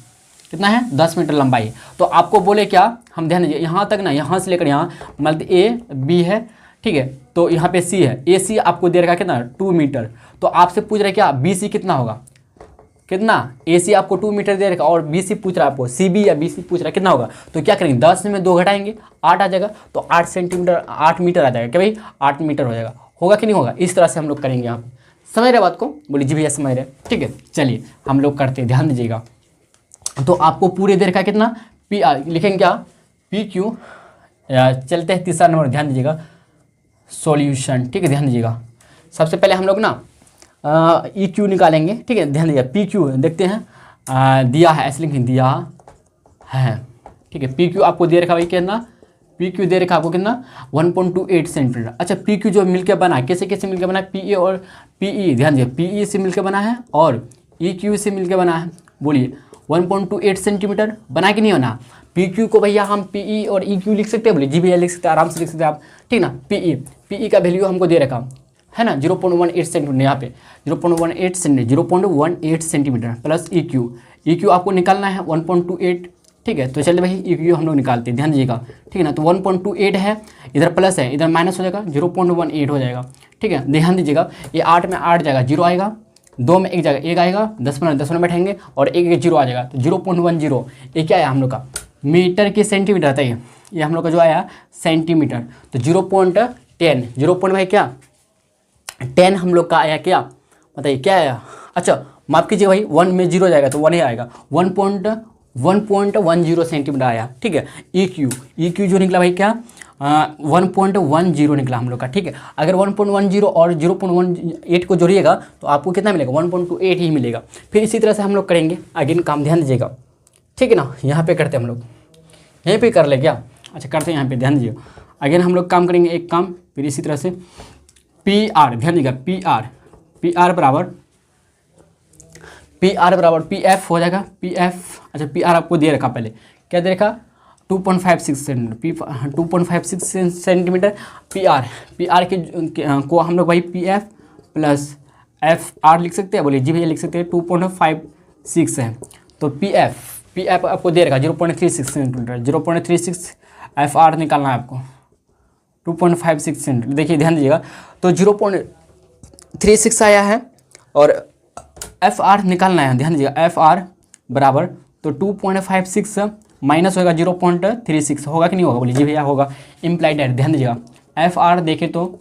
कितना है 10 मीटर लंबाई है। तो आपको बोले क्या, हम ध्यान दीजिए यहाँ तक ना, यहाँ से लेकर यहाँ मतलब ए बी है, ठीक है, तो यहाँ पे सी है, ए सी आपको दे रखा कितना 2 मीटर, तो आपसे पूछ रहे क्या बी सी कितना होगा, कितना, ए सी आपको 2 मीटर दे रखा और बी सी पूछ रहा है आपको, सी बी या बी सी पूछ रहा है कितना होगा, तो क्या करेंगे 10 में 2 घटाएंगे 8 आ जाएगा, तो 8 सेंटीमीटर 8 मीटर आ जाएगा, क्या भाई 8 मीटर हो जाएगा, होगा कि नहीं होगा, इस तरह से हम लोग करेंगे। यहाँ समझ रहे बात को, बोलिए जी भैया समझ रहे, ठीक है। चलिए हम लोग करते हैं, ध्यान दीजिएगा। तो आपको पूरे देर का कितना पी आर लिखेंगे क्या, पी क्यू, चलते हैं तीसरा नंबर, ध्यान दीजिएगा सॉल्यूशन, ठीक है, ध्यान दीजिएगा। सबसे पहले हम लोग ना ई क्यू निकालेंगे, ठीक है, ध्यान दीजिए, पी क्यू देखते हैं, दिया है ऐसे लिखेंगे, दिया है, ठीक है। पी क्यू आपको दे रखा भाई कितना, पी क्यू दे रखा आपको कितना 1.28 सेंटीमीटर। अच्छा पी क्यू जो मिलकर बना है, कैसे कैसे मिलकर बना है, पी ए और पी ई, ध्यान दीजिए, पी ई से मिलकर बना है और ई क्यू से मिलकर बना है, बोलिए 1.28 सेंटीमीटर बना कि नहीं होना। पी क्यू को भैया हम पी ई और ई क्यू लिख सकते हैं, बोलिए जी भैया लिख सकते हैं, आराम से लिख सकते हैं आप, ठीक ना। पी ई का वैल्यू हमको दे रखा है ना 0.18 सेंटीमीटर, यहाँ पे 0.18 सेंटीमीटर प्लस ई क्यू आपको निकालना है 1.28, ठीक है। तो चलिए भाई ई क्यू हम लोग निकालते हैं, ध्यान दीजिएगा, ठीक है ना। तो 1.28 है, इधर प्लस है, इधर माइनस हो जाएगा, 0.18 हो जाएगा, ठीक है। ध्यान दीजिएगा, ये 8 में 8 जाएगा, 0 आएगा, 2 में 1 जाएगा, 1 आएगा, 10 में बैठेंगे और 1 0 आ जाएगा, तो 0.10, ये क्या आया हम लोग का मीटर के सेंटीमीटर आता है, ये हम लोग का जो आया सेंटीमीटर, तो 0.10 भाई क्या 10 हम लोग का आया, क्या बताइए क्या आया। अच्छा माफ़ कीजिए भाई, 1 में 0 जाएगा तो 1 ही आएगा, 1.10 सेंटीमीटर आया, ठीक है। ई क्यू जो निकला भाई क्या 1.10 निकला हम लोग का, ठीक है। अगर 1.10 और 0.18 को जोड़िएगा तो आपको कितना मिलेगा, 1.28 ही मिलेगा। फिर इसी तरह से हम लोग करेंगे अगेन काम, ध्यान दीजिएगा, ठीक है ना। यहाँ पे करते हैं हम लोग, यहीं पे कर ले क्या, अच्छा करते हैं यहाँ पे, ध्यान दीजिएगा। अगेन हम लोग काम करेंगे एक काम, फिर इसी तरह से पी आर, ध्यान दीजिएगा, पी आर बराबर पी एफ हो जाएगा, पी एफ, अच्छा पी आर आपको दे रखा, पहले क्या दे रखा, 2.56 सेंटीमीटर, 2.56 सेंटीमीटर पी आर के को हम लोग भाई P F plus F R लिख सकते हैं, बोलिए जी भैया लिख सकते हैं, 2.56 है। तो पी एफ आपको दे रखा 0.36 सेंटीमीटर, 0.36 एफ आर निकालना है आपको 2.56 सेंटीमीटर। देखिए ध्यान दीजिएगा, तो 0.36 आया है और एफ आर निकालना है, ध्यान दीजिएगा, एफ आर बराबर तो 2.56 माइनस होगा 0.36, होगा कि नहीं होगा, बोलिए जी भैया होगा, इम्प्लाइड है। ध्यान दीजिएगा एफ आर देखे तो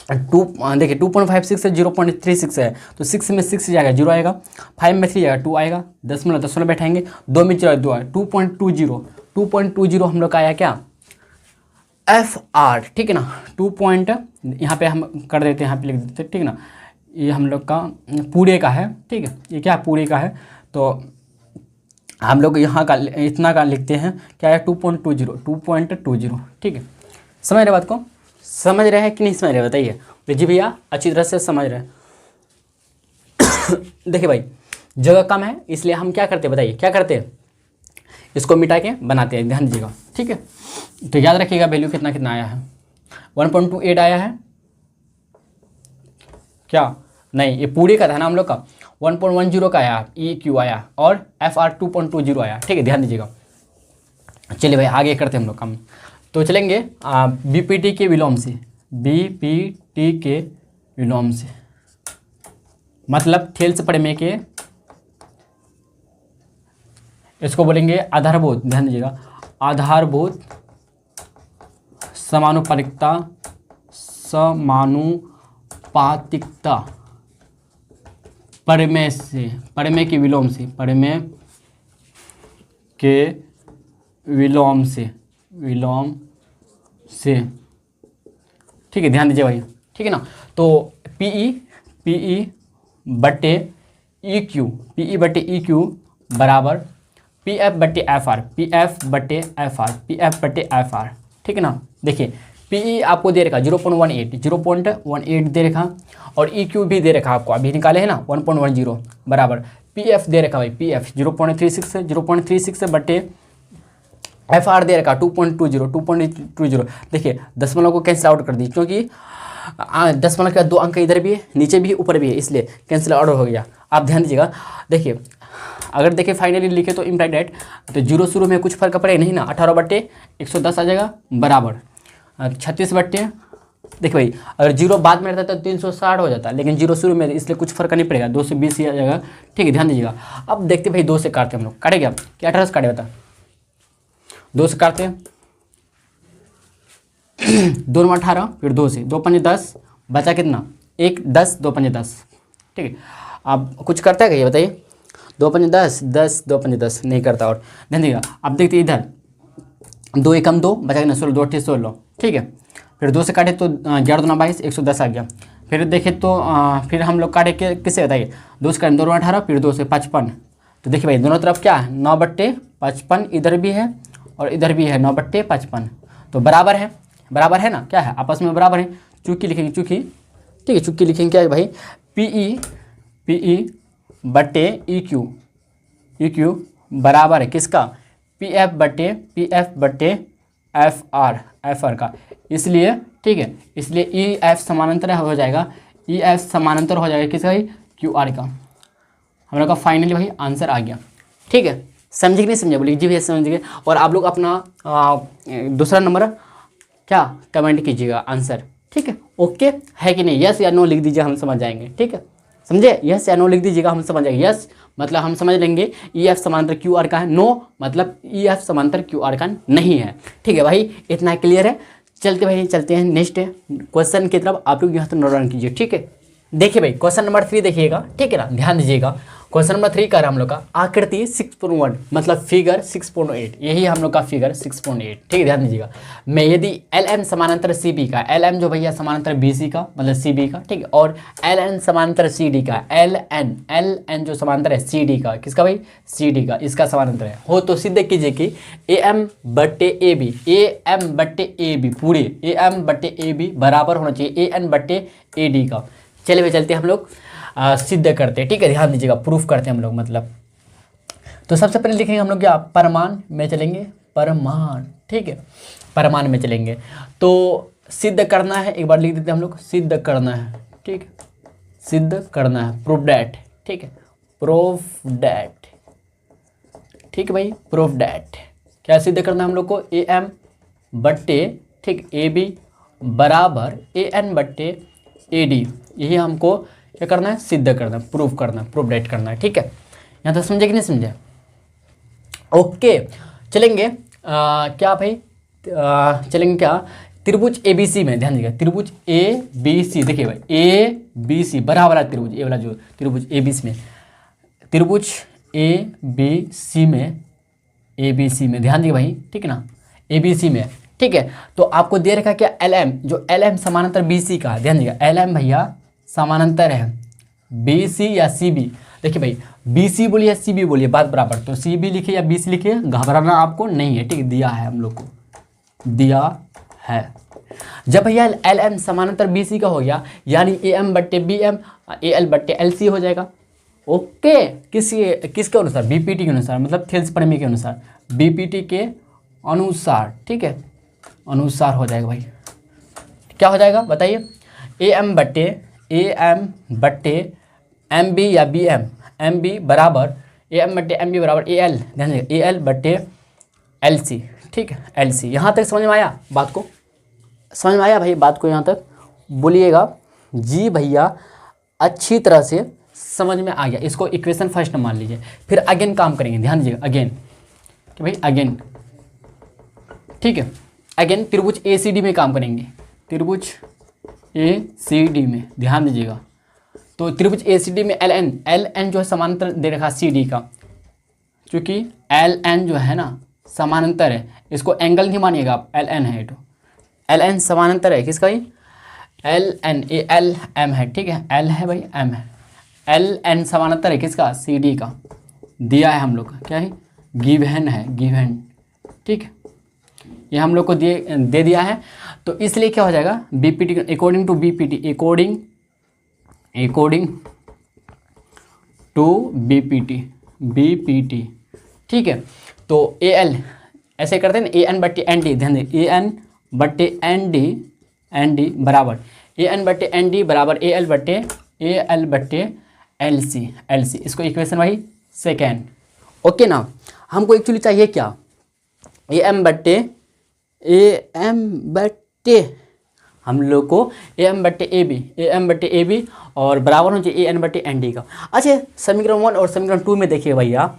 देखिए 2.56 से 0.36 है, तो 6 में 6 जाएगा 0 आएगा, 5 में 3 जाएगा 2 आएगा, 10 में 10 बैठाएंगे, 2 में 2 आएगा, 2.20 हम लोग का आया क्या, एफ आर, ठीक है ना। 2 पॉइंट यहाँ पे हम कर देते हैं, यहाँ पे लिख देते हैं, ठीक है ना। ये हम लोग का पूरे का है, ठीक है, ये क्या पूरे का है, तो हम लोग यहाँ का इतना का लिखते हैं, क्या है 2.20, ठीक है। समझ रहे बात को, समझ रहे हैं कि नहीं समझ रहे बताइए, जी भैया अच्छी तरह से समझ रहे हैं। देखिए भाई जगह कम है इसलिए हम क्या करते हैं बताइए, क्या करते हैं, इसको मिटा के बनाते हैं, ध्यान दीजिएगा, ठीक है। तो याद रखिएगा वैल्यू कितना कितना आया है, 1.28 आया है क्या, नहीं ये पूरे का था ना हम लोग का, 1.10 का आया, ई क्यू आया और एफ आर 2.20 आया, ठीक है, ध्यान दीजिएगा। चलिए भाई आगे करते हैं हम लोग काम, तो चलेंगे बीपीटी के विलोम से, बीपीटी के विलोम से मतलब थेल्स प्रमेय के, इसको बोलेंगे आधारभूत, ध्यान दीजिएगा, आधारभूत समानुपातिकता प्रमेय से, प्रमेय के विलोम से, प्रमेय के विलोम से, ठीक है, ध्यान दीजिए भाई, ठीक है ना। तो पीई बटे ई क्यू, पीई बटे ई क्यू बराबर पी एफ बटे एफ आर, पी एफ बटे एफ आर, पी एफ बटे एफ आर, ठीक है ना। देखिए पीई आपको दे रखा 0.18 दे रखा और ई क्यू भी दे रखा आपको, अभी निकाले हैं ना 1.10 बराबर पी एफ दे रखा भाई, पी एफ 0.36 बटे एफ आर दे रखा 2.20। देखिए दशमलव को कैंसिल आउट कर दी, क्योंकि दशमलव का 2 अंक इधर भी है, नीचे भी है, ऊपर भी है, इसलिए कैंसिल आउट हो गया। आप ध्यान दीजिएगा, देखिए अगर देखिए फाइनली लिखे तो इम्प्लाइड एट, तो जीरो शुरू में कुछ फर्क पड़ेगा नहीं ना, 18/110 आ जाएगा बराबर 36 बट्टे, देखिए भाई अगर जीरो बाद में रहता तो 360 हो जाता, लेकिन जीरो शुरू में इसलिए कुछ फर्क नहीं पड़ेगा, 2 से 20 ही आ जाएगा, ठीक है, ध्यान दीजिएगा। अब देखते भाई 2 से काटते हम लोग, काटे क्या 18 से काटे बता, 2 से काटते हैं 2 में 18, फिर 2 से 2 5 10, बचा कितना 1 10, 2 5 10, ठीक है। आप कुछ करता है क्या ये बताइए, 2 5 10 10, 2 5 10 नहीं करता। और ध्यान दीजिएगा, अब देखते इधर 2 एकम 2 बचा कितना 16, 2 8 16, ठीक है। फिर 2 से काटे तो 11 2 22 110 आ गया। फिर देखे तो फिर हम लोग काटे किससे बताइए, 2 से काटे 2 में 18, फिर 2 से 55, तो देखिए भाई दोनों तरफ क्या है 9/55, इधर भी है और इधर भी है 9/55, तो बराबर है, बराबर है ना, क्या है आपस में बराबर है, चूंकि लिखेंगे चूंकि, ठीक है, चूंकि लिखेंगे क्या है भाई, पीई बटे ई क्यू बराबर है किसका, पी एफ बटे एफ आर का, इसलिए ठीक है, इसलिए ई एफ समानांतर हो जाएगा, ई एफ समानांतर हो जाएगा किसका, क्यू आर का। हम लोग का फाइनली भाई आंसर आ गया, ठीक है, समझे कि नहीं समझे, बोलिए जी भैया समझ गए। और आप लोग अपना दूसरा नंबर क्या कमेंट कीजिएगा आंसर, ठीक है, ओके है कि नहीं, यस या नो लिख दीजिए, हम समझ जाएंगे, ठीक है, समझे, यस या नो लिख दीजिएगा, हम समझ जाएंगे। यस मतलब हम समझ लेंगे ई एफ समांतर क्यू आर का है, नो मतलब ई एफ समांतर क्यू आर का नहीं है, ठीक है भाई, इतना क्लियर है। चलते हैं नेक्स्ट क्वेश्चन की तरफ, आप लोग यहाँ तो नोट डाउन कीजिए, ठीक है। देखिए भाई क्वेश्चन नंबर 3 देखिएगा, ठीक है ना, ध्यान दीजिएगा। क्वेश्चन नंबर 3 कर हम लोग का आकृति 6.1 मतलब फिगर 6.8, यही हम लोग का फिगर 6.8, ठीक है ध्यान दीजिएगा। मैं यदि एल एन समानांतर सी बी का, एल एम जो भैया समानांतर बी सी का मतलब सी बी का, ठीक है, और एल एन समानांतर सी डी का, एल एन जो समानांतर है सी डी का, किसका भाई सी डी का, इसका समानांतर है हो तो सिद्ध कीजिए कि ए एम बट्टे ए बी, ए एम बट्टे ए बी पूरे ए एम बट्टे ए बी बराबर होना चाहिए ए एन बट्टे ए डी का। चलिए भाई चलते हम लोग सिद्ध करते हैं, ठीक है ध्यान दीजिएगा, प्रूफ करते हैं हम लोग मतलब। तो सबसे पहले लिखेंगे हम लोग क्या, परमाण में चलेंगे, परमाण, ठीक है परमाण में चलेंगे। तो सिद्ध करना है, एक बार लिख देते हैं हम लोग, सिद्ध करना है, ठीक है सिद्ध करना है, प्रूफ डैट, ठीक है प्रूफ डैट, ठीक है भाई प्रूफ डैट। क्या सिद्ध करना है हम लोग को, ए एम बट्टे, ठीक ए बी बराबर ए एन बट्टे ए डी, यही हमको क्या करना है, सिद्ध करना है, प्रूफ करना है, प्रूफ डेट करना है, ठीक है। यहाँ तक समझे कि नहीं समझे, ओके। चलेंगे क्या भाई चलेंगे क्या, त्रिभुज ए बी सी में ध्यान दीजिएगा, त्रिभुज ए बी सी, देखिए भाई ए बी सी बराबर है त्रिभुज ए वाला जो त्रिभुज ए बी सी में, त्रिभुज ए बी सी में, ए बी सी में ध्यान दीजिए भाई, ठीक है ना ए बी सी में, ठीक है। तो आपको दे रखा क्या, एल एम, जो एल एम समानांतर बी सी का, ध्यान दीजिएगा एल एम भैया समानांतर है बी सी या सी बी, देखिए भाई बी सी बोलिए सी बी बोलिए बात बराबर, तो सी बी लिखिए या बी सी लिखिए, घबराना आपको नहीं है, ठीक दिया है हम लोग को, दिया है। जब भैया एल एम समानांतर बी सी का हो गया यानी ए एम बट्टे बी एम, ए एल बट्टे एल सी हो जाएगा, ओके। किसके अनुसार, बी पी टी के अनुसार, मतलब थेल्स प्रमेय के अनुसार, बी पी टी के अनुसार, ठीक है अनुसार हो जाएगा भाई, क्या हो जाएगा बताइए, ए एम बट्टे एम बी या बी एम बी बराबर ए एम बट्टे एम बी बराबर ए एल, ध्यान दीजिए ए एल बट्टे एल सी, ठीक है एल सी। यहाँ तक समझ में आया बात को, समझ में आया भाई बात को, यहाँ तक बोलिएगा जी भैया अच्छी तरह से समझ में आ गया। इसको इक्वेशन फर्स्ट मान लीजिए, फिर अगेन काम करेंगे, ध्यान दीजिएगा अगेन कि भाई अगेन, ठीक है अगेन त्रिभुज ए सी डी में काम करेंगे, त्रिभुज ए सी डी में ध्यान दीजिएगा। तो त्रिभुज ए सी डी में एल एन जो है समानांतर दे रखा सी डी का, क्योंकि एल एन जो है ना समानांतर है, इसको एंगल नहीं मानिएगा आप, एल एन है, तो एल एन समानांतर है किसका ही, L N A L M है, ठीक है एल है भाई एम है, एल एन समानांतर है किसका, सी डी का, दिया है हम लोग का क्या है, गिवन है, गिवन, ठीक है ये हम लोग को दे दिया है। तो इसलिए क्या हो जाएगा, B P T according to B P T, according to B P T, ठीक है। तो ए एल ऐसे करते हैं ना, ए एन बट्टे एन डी, ध्यान दें ए एन बट्टे एन डी बराबर ए एन बट्टे एन डी बराबर ए एल बट्टे एल सी, इसको इक्वेशन भाई सेकेंड, ओके ना। हमको एक्चुअली चाहिए क्या, ए एम बट्टे हम लोग को ए एम बट्टे ए बी और बराबर होना चाहिए ए एन बट्टे एन डी का। अच्छा समीकरण 1 और समीकरण 2 में देखिए भैया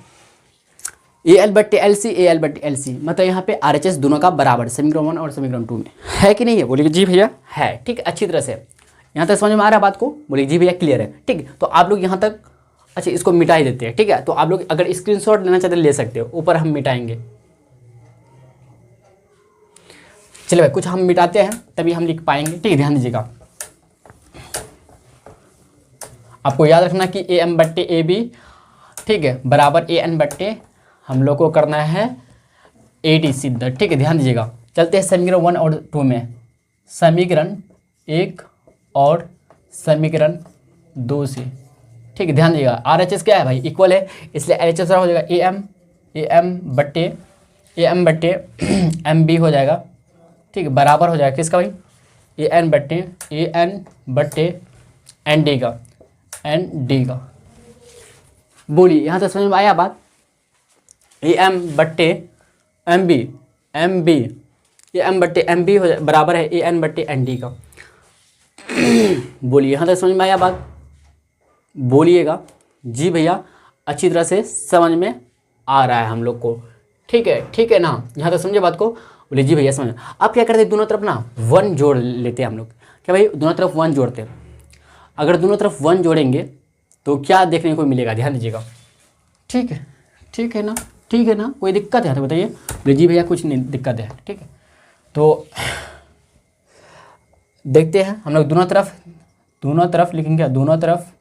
ए एल बट्टे एल सी मतलब यहाँ पे आर एच एस दोनों का बराबर, समीकरण 1 और समीकरण 2 में है कि नहीं है, बोलिए जी भैया है, ठीक अच्छी तरह से यहाँ तक समझ में आ रहा है बात को, बोलिए जी भैया क्लियर है, ठीक। तो आप लोग यहाँ तक अच्छा इसको मिटा ही देते हैं, ठीक है। तो आप लोग अगर स्क्रीनशॉट लेना चाहते ले सकते हो, ऊपर हम मिटाएंगे, चलिए भाई कुछ हम मिटाते हैं तभी हम लिख पाएंगे, ठीक है ध्यान दीजिएगा। आपको याद रखना कि ए एम बट्टे ए बी, ठीक है बराबर ए एन बट्टे हम लोग को करना है ए डी सिद्ध, ठीक है ध्यान दीजिएगा। चलते हैं समीकरण 1 और 2 में, समीकरण 1 और समीकरण 2 से, ठीक है ध्यान दीजिएगा। आर एच एस क्या है भाई, इक्वल है, इसलिए एल एच एस हो जाएगा ए एम बट्टे एम बी हो जाएगा, ठीक है बराबर हो जाएगा किसका भाई, ए एन बट्टे एन डी का। बोलिए यहाँ तक समझ में आया बात, ए एम बट्टे एम बी ए एम बट्टे एम बी हो बराबर है ए एन बट्टे एन डी का। बोलिए यहाँ तक समझ में आया बात, बोलिएगा जी भैया अच्छी तरह से समझ में आ रहा है हम लोग को, ठीक है ना, यहाँ तक समझे बात को, बोले जी भैया समझ। अब क्या करते हैं, दोनों तरफ ना 1 जोड़ लेते हैं हम लोग, क्या भाई दोनों तरफ 1 जोड़ते हैं। अगर दोनों तरफ 1 जोड़ेंगे तो क्या देखने को मिलेगा, ध्यान दीजिएगा। ठीक है, ठीक है ना, ठीक है ना, कोई दिक्कत है तो बताइए। बोले जी भैया कुछ नहीं दिक्कत है, ठीक है। तो देखते हैं हम लोग दोनों तरफ लिखेंगे, दोनों तरफ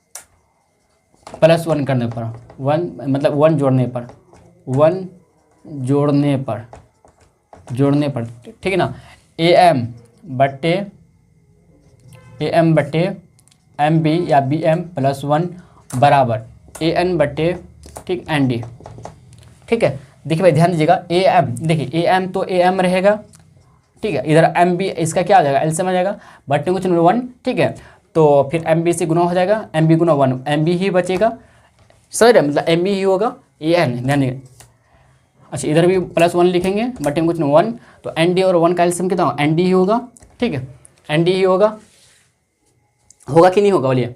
+1 करने पर, 1 मतलब 1 जोड़ने पर, 1 जोड़ने पर, ठीक है ना। AM बट्टे MB या BM +1 बराबर AN बट्टे, ठीक, ND, ठीक है। देखिए भाई ध्यान दीजिएगा, AM, देखिए AM तो AM रहेगा, ठीक है। इधर MB इसका क्या आ जाएगा, LCM आ जाएगा, बट्टे कुछ 1, ठीक है। तो फिर MB से गुना हो जाएगा, MB गुना 1, MB ही बचेगा, सर मतलब MB ही होगा, AN, ध्यान दीजिए। अच्छा इधर भी +1 लिखेंगे, बट्टे में कुछ 1, तो ND और 1 का एल्सियम कितना होगा, ND ही होगा, ठीक है। ND ही होगा कि नहीं होगा, बोलिए।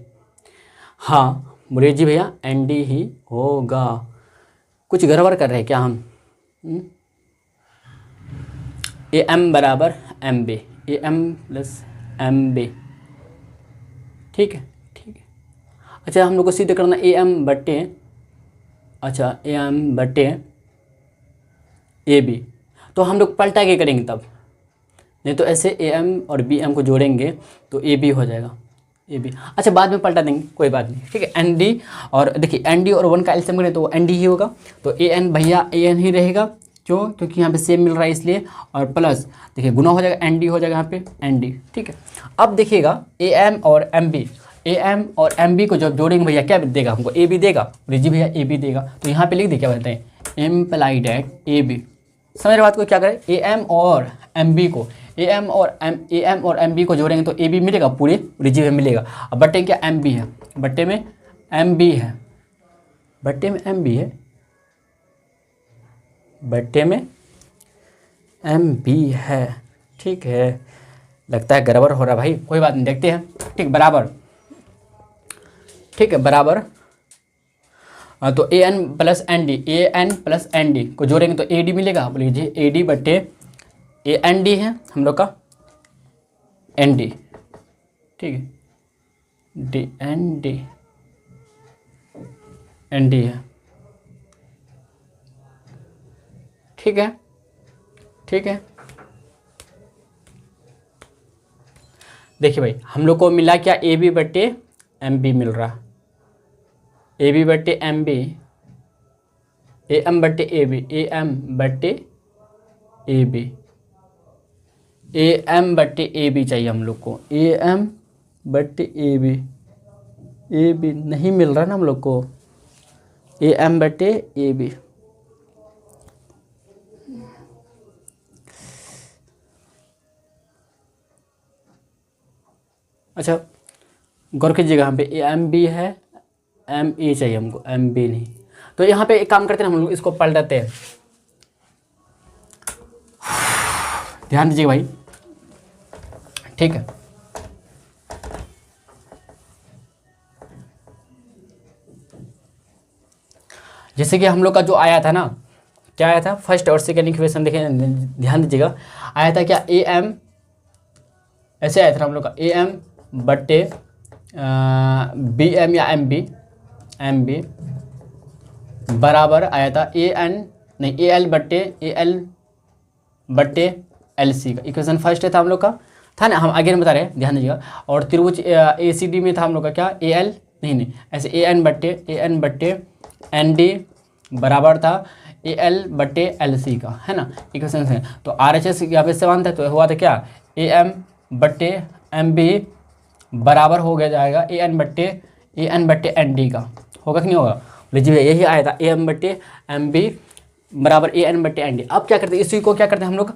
हाँ बोलिए जी भैया, ND ही होगा। कुछ गड़बड़ कर रहे हैं क्या हम? AM बराबर MB, AM + MB, ठीक है, ठीक है। अच्छा हम लोग को सीधे करना AM बट्टे, अच्छा AM बट्टे AB, तो हम लोग पलटा के करेंगे तब, नहीं तो ऐसे AM और BM को जोड़ेंगे तो AB हो जाएगा, AB। अच्छा बाद में पलटा देंगे, कोई बात नहीं, ठीक है। ND और देखिए ND और 1 का एल्सियम करें तो ND ही होगा, तो AN भैया AN ही रहेगा, क्यों, क्योंकि यहाँ पे सेम मिल रहा है इसलिए, और प्लस देखिए गुना हो जाएगा, ND हो जाएगा यहाँ पे ND, ठीक है। अब देखिएगा AM और MB को जब जोड़ेंगे भैया क्या देगा हमको, AB देगा, जी भैया AB देगा। तो यहाँ पे लिख दे, क्या कहते हैं, इम्प्लाई दैट AB, समझ रहे बात को, क्या करें, AM और MB को जोड़ेंगे तो AB मिलेगा, पूरे रिजीव मिलेगा। अब बट्टे क्या MB है, बट्टे में MB है, बट्टे में MB है, ठीक है। लगता है गड़बड़ हो रहा भाई, कोई बात नहीं, देखते हैं, ठीक, बराबर, ठीक है, बराबर। तो AN + ND को जोड़ेंगे तो AD मिलेगा, बोलिए जी AD बट्टे AND है हम लोग का, ND, ठीक है, ND है, ठीक है, ठीक है। देखिए भाई हम लोग को मिला क्या, AB बट्टे MB मिल रहा, AB बट्टे MB, AM बट्टे AB, AM बट्टे AB चाहिए हम लोग को, AM बट्टे AB नहीं मिल रहा ना हम लोग को, AM बट्टे AB। अच्छा गौर कीजिएगा, यहाँ पे MB है, ME चाहिए हमको, MB नहीं। तो यहाँ पे एक काम करते हैं हम लोग, इसको पलटाते हैं, ध्यान दीजिएगा भाई, ठीक है। जैसे कि हम लोग का जो आया था ना, क्या आया था, फर्स्ट और सेकेंड इक्वेशन देखें, ध्यान दीजिएगा, आया था क्या, AM, ऐसे आया था हम लोग का, AM बट्टे BM या MB बराबर आया था AL बट्टे LC का, इक्वेशन फर्स्ट था हम लोग का, था ना, हम आगे बता रहे हैं, ध्यान दीजिएगा। और त्रिभुज ACD में था हम लोग का क्या, AL नहीं ऐसे AN बट्टे ND बराबर था AL बट्टे LC का, है ना, इक्वेशन है। तो RHS यहाँ पे 7 था, तो हुआ था क्या, AM बट्टे MB बराबर हो गया जाएगा AN बट्टे ND का, होगा कि नहीं होगा, लीजिए यही आया था, AM बट्टे MB बराबर AN बट्टे ND। अब क्या करते हैं, इसी को क्या करते हैं हम लोग,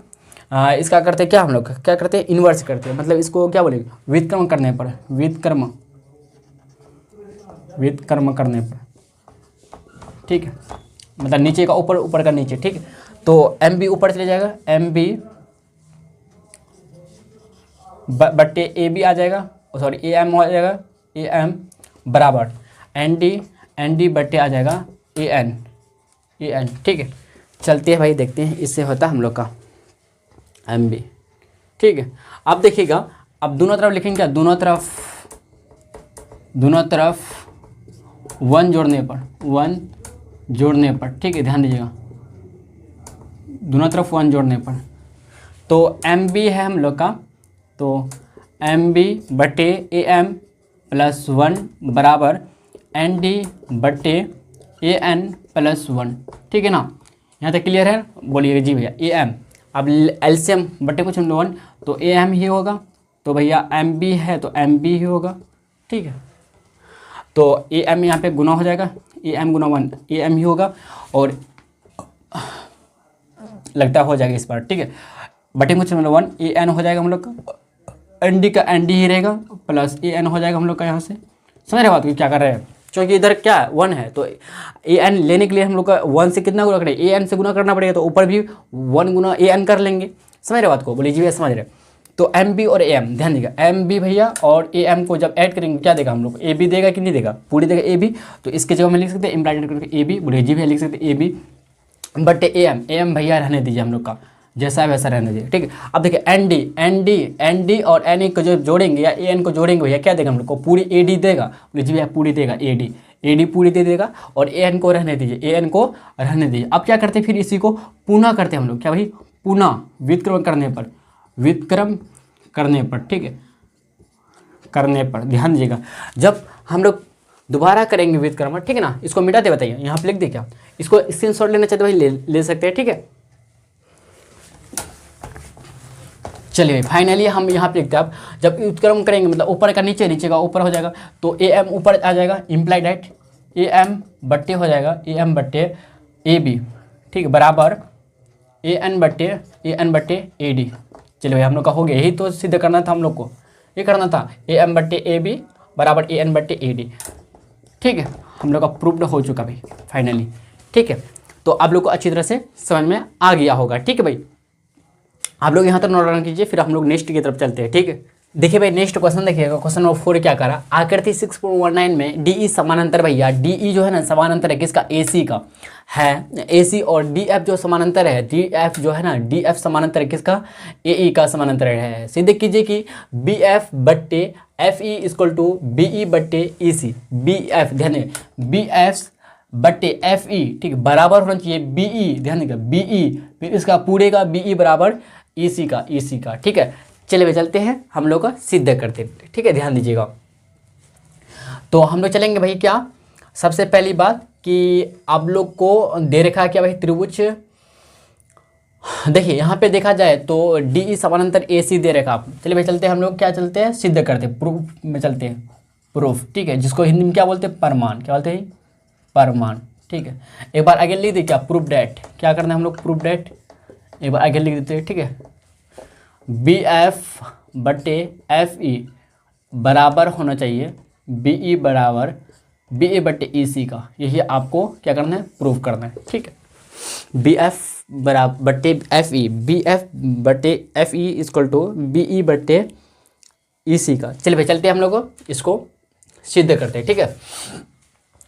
इसका करते हैं क्या, हम लोग क्या करते हैं, इन्वर्स करते हैं, मतलब इसको क्या बोलेंगे, व्युत्क्रम करने पर, व्युत्क्रम करने पर, ठीक है, मतलब नीचे का ऊपर, ऊपर का नीचे, ठीक है। तो MB ऊपर चले जाएगा, MB बट्टे AB आ जाएगा, सॉरी AM हो जाएगा, AM बराबर ND बट्टे आ जाएगा AN, ठीक है। चलते हैं भाई, देखते हैं इससे होता हम लोग का MB, ठीक है। अब देखिएगा, अब दोनों तरफ लिखेंगे क्या, दोनों तरफ 1 जोड़ने पर, 1 जोड़ने पर, ठीक है, ध्यान दीजिएगा, दोनों तरफ 1 जोड़ने पर, तो एम बी है हम लोग का, तो एम बी बटे ए एम प्लस 1 बराबर एन डी बटे ए एन प्लस 1, ठीक है ना, यहाँ तक क्लियर है? बोलिएगा जी भैया। ए एम, अब एलसीएम बटे कुछ 1, तो ए एम ही होगा, तो भैया एम बी है तो एम बी ही होगा, ठीक है, तो ए एम यहाँ पे गुना हो जाएगा, A M Guna 1 A M ही होगा, और लगता हो जाएगा इस बार, ठीक है, बटे कुछ 1 ए एन हो जाएगा हम लोग का, एन डी का एन डी ही रहेगा, प्लस ए एन हो जाएगा हम लोग का यहाँ से। समझ रहे बात को क्या कर रहे हैं? क्योंकि इधर क्या 1 है, तो ए एन लेने के लिए हम लोग का 1 से कितना गुना करें, ए एन से गुना करना पड़ेगा, तो ऊपर भी 1 गुना ए एन कर लेंगे। समझ रहे बात को? बोलिए जी भैया समझ रहे। तो एम बी और ए एम, ध्यान देगा, एम बी भैया और ए एम को जब ऐड करेंगे क्या देगा हम लोग, ए बी देगा कि नहीं देगा, पूरी देगा ए बी, तो इसके जगह में लिख सकते हैं इम्प्लाइड करके ए बी, बोलिए जी भैया लिख सकते हैं ए बी बट ए एम भैया रहने दीजिए हम लोग का, जैसा है वैसा रहने दीजिए, ठीक है। अब देखिए एन डी और एन ए को जो जोड़ेंगे या ए एन को जोड़ेंगे भैया क्या देगा हम लोग को, पूरी ए डी देगा, बोलिए जी भैया पूरी देगा ए डी पूरी दे देगा, और ए एन को रहने दीजिए, ए एन को रहने दीजिए। अब क्या करते हैं फिर इसी को पुनः करते हैं हम लोग, क्या भाई, पुनः व्युत्क्रम करने पर, व्युत्क्रम करने पर, ठीक है, करने पर ध्यान दीजिएगा, जब हम लोग दोबारा करेंगे व्युत्क्रम, ठीक है ना, इसको मिटा दे, बताइए यहाँ पे लिख दे, क्या इसको स्क्रीनशॉट लेना चाहते भाई ले सकते हैं, ठीक है। चलिए फाइनली हम यहाँ पे लिखते हैं, अब जब व्युत्क्रम करेंगे मतलब ऊपर का नीचे, नीचे का ऊपर हो जाएगा, तो ए एम ऊपर आ जाएगा, इम्प्लाइड एट ए एम बट्टे हो जाएगा, ए एम बट्टे ए बी, ठीक है, बराबर ए एन बट्टे ए डी। चलिए भाई हम लोग का हो गया, यही तो सिद्ध करना था हम लोग को, ये करना था, ए एम बट्टे ए बी बराबर ए एन बट्टे ए डी, ठीक है, हम लोग का प्रूव्ड हो चुका भाई फाइनली, ठीक है। तो आप लोग को अच्छी तरह से समझ में आ गया होगा, ठीक है भाई, आप लोग यहाँ तक नोट डाउन कीजिए, फिर हम लोग नेक्स्ट की तरफ चलते हैं, ठीक है। देखिए भाई नेक्स्ट क्वेश्चन देखिएगा, क्वेश्चन नंबर 4 क्या करा, आकृति 6.19 में डीई समानांतर, भैया डीई जो है ना समानांतर है किसका, एसी का है, एसी, और डीएफ जो समानांतर है, डीएफ जो है ना, डीएफ समानांतर है किसका, एई का समानांतर है। सीधे कीजिए कि बी एफ बट्टे F E equal to B E बट्टे ई सी, बी एफ ध्यान दें, बी एफ बट्टे एफ ई, ठीक, बराबर होना चाहिए बीई, ध्यान देगा बीई, फिर इसका पूरे का बीई बराबर ईसी का, ठीक है। चलिए भाई चलते हैं, हम लोग का सिद्ध करते हैं, ठीक है, ध्यान दीजिएगा। तो हम लोग चलेंगे भाई क्या, सबसे पहली बात कि आप लोग को दे रखा है क्या भाई, त्रिभुज, देखिए यहाँ पे देखा जाए तो डी समानांतर ए सी दे रखा आप। चलिए भाई चलते हैं, हम लोग क्या चलते हैं, सिद्ध करते हैं, प्रूफ में चलते हैं, प्रूफ, ठीक है, जिसको हिंदी में क्या बोलते हैं, प्रमाण, क्या बोलते हैं, प्रमाण, ठीक है। एक बार आगे लिख दे क्या, प्रूफ डेट, क्या करना है हम लोग, प्रूफ डेट, एक बार आगे लिख देते हैं, ठीक है, बी एफ बटे एफ ई बराबर होना चाहिए बीई बराबर बीए बटे ई सी का, यही आपको क्या करना है, प्रूफ करना है, ठीक है। बी एफ बराबर बटे एफ ई, बी एफ बटे F E equal to B E बटे ई सी का। चलिए भाई चलते हैं, हम लोग इसको सिद्ध करते हैं, ठीक है।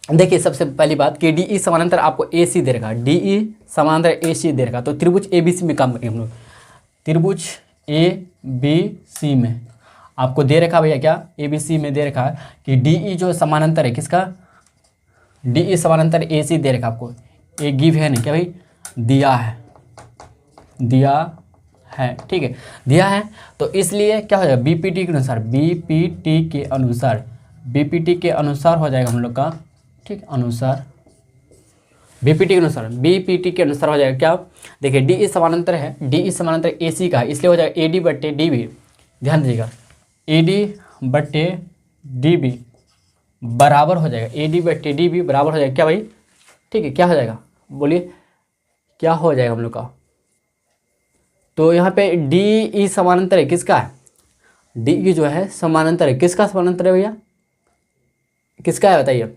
देखिए सबसे पहली बात कि डीई समानांतर आपको ए सी दे रखा, डीई समानांतर ए सी दे रखा, तो त्रिभुज ए बी सी में काम करेंगे हम लोग, त्रिभुज ए बी सी में आपको दे रखा भैया क्या, ए बी सी में दे रखा कि डीई जो समानांतर है किसका, डीई समानांतर ए सी दे रखा आपको, ए गिव है नहीं क्या भाई, दिया है, ठीक है, दिया है, तो इसलिए क्या हो जाएगा, बीपीटी के अनुसार, बीपीटी के अनुसार हो जाएगा हम लोग का, ठीक, अनुसार बीपीटी के अनुसार हो जाएगा क्या, देखिए डीई समानांतर है, डीई समानांतर एसी का है, इसलिए हो जाएगा एडी बट्टे डीबी, ध्यान दीजिएगा, एडी बट्टे डीबी बराबर हो जाएगा, एडी बट्टे डीबी बराबर हो जाएगा क्या भाई, ठीक है, क्या हो जाएगा, बोलिए क्या हो जाएगा हम लोग का। तो यहाँ पे डीई समानांतर है किसका है, डीई जो है समानांतर है किसका, समानांतर है भैया, किसका है बताइए,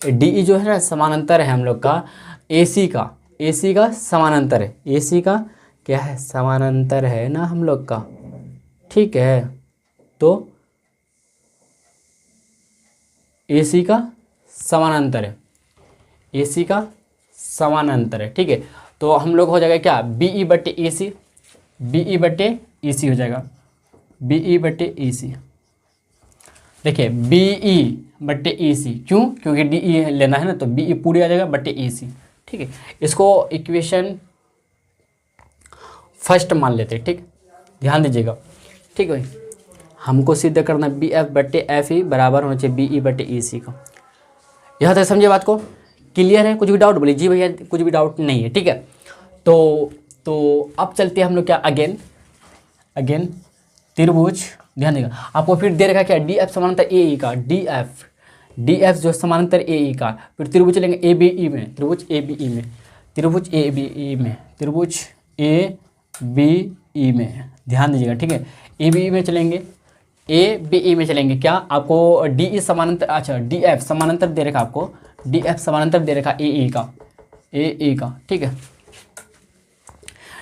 डीई जो है ना समानांतर है हम लोग का एसी का, एसी का समानांतर है, एसी का क्या है, समानांतर है ना हम लोग का, ठीक है। तो एसी का समानांतर है, एसी का समानांतर है, ठीक है। तो हम लोग हो जाएगा क्या, बीई बट्टे एसी, बीई बट्टे ईसी हो जाएगा, बीई बट्टे ईसी, देखिए BE/EC, क्यों? क्योंकि DE लेना है ना, तो BE पूरी आ जाएगा बटे EC। ठीक है, इसको इक्वेशन फर्स्ट मान लेते हैं। ठीक, ध्यान दीजिएगा। ठीक है भाई, हमको सिद्ध करना BF/FE बराबर होना चाहिए BE/EC का। यहाँ तक समझे बात को? क्लियर है? कुछ भी डाउट बोलिए जी भैया, कुछ भी डाउट नहीं है। ठीक है, तो अब चलते हैं हम लोग क्या, अगेन त्रिभुज। ध्यान देगा, आपको फिर दे रखा क्या, DF समानांतर AE का, DF जो समानांतर AE का, फिर त्रिभुज लेंगे ABE में, त्रिभुज ABE में। ध्यान दीजिएगा। ठीक है, ABE में चलेंगे, ABE में चलेंगे क्या, आपको DE समानांतर, अच्छा DF समानांतर दे रखा आपको, DF समानांतर दे रखा AE का। ठीक है,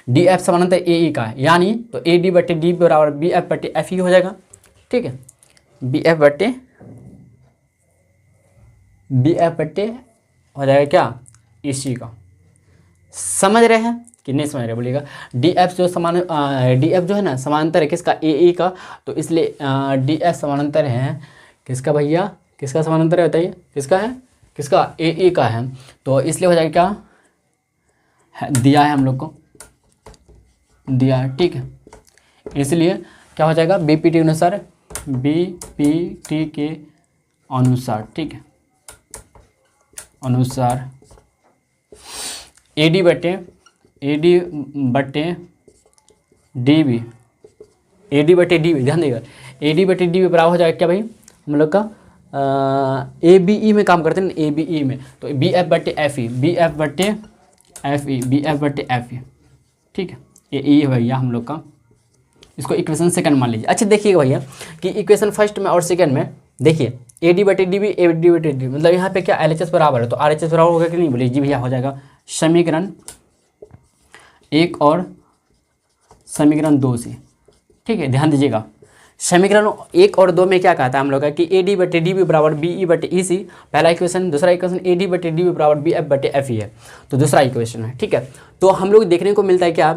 DF समानांतर AE का, यानी तो AD/D बराबर BF/FE हो जाएगा। ठीक है, BF हो जाएगा क्या, EC का। समझ रहे हैं कि नहीं समझ रहे बोलिएगा। DF जो है ना समानांतर है किसका, AE का, तो इसलिए DF समानांतर है किसका भैया, किसका समानांतर है बताइए, किसका है, किसका, AE का है। तो इसलिए हो जाएगा क्या, दिया है हम लोग को, दिया है। ठीक है, इसलिए क्या हो जाएगा, BPT के अनुसार, ठीक है, अनुसार AD/DB ध्यान देगा, AD/DB बराबर हो जाएगा क्या भाई, हम लोग का ABE में काम करते हैं, ABE में, तो BF/FE। ठीक है, ये है भैया हम लोग का, इसको इक्वेशन सेकंड मान लीजिए। अच्छा देखिएगा भैया कि इक्वेशन फर्स्ट में और सेकंड में देखिए AD/DB मतलब यहाँ पे क्या LHS बराबर है, तो RHS बराबर होगा कि नहीं बोलिए जी भैया, हो जाएगा समीकरण 1 और समीकरण 2 से। ठीक है, ध्यान दीजिएगा, समीकरण 1 और 2 में क्या कहता है हम लोग का कि AD/DB बराबर BE/EC, पहला इक्वेशन। दूसरा इक्वेशन AD/DB बराबर BF/FE है, तो दूसरा इक्वेशन है। ठीक है, तो हम लोग देखने को मिलता है क्या,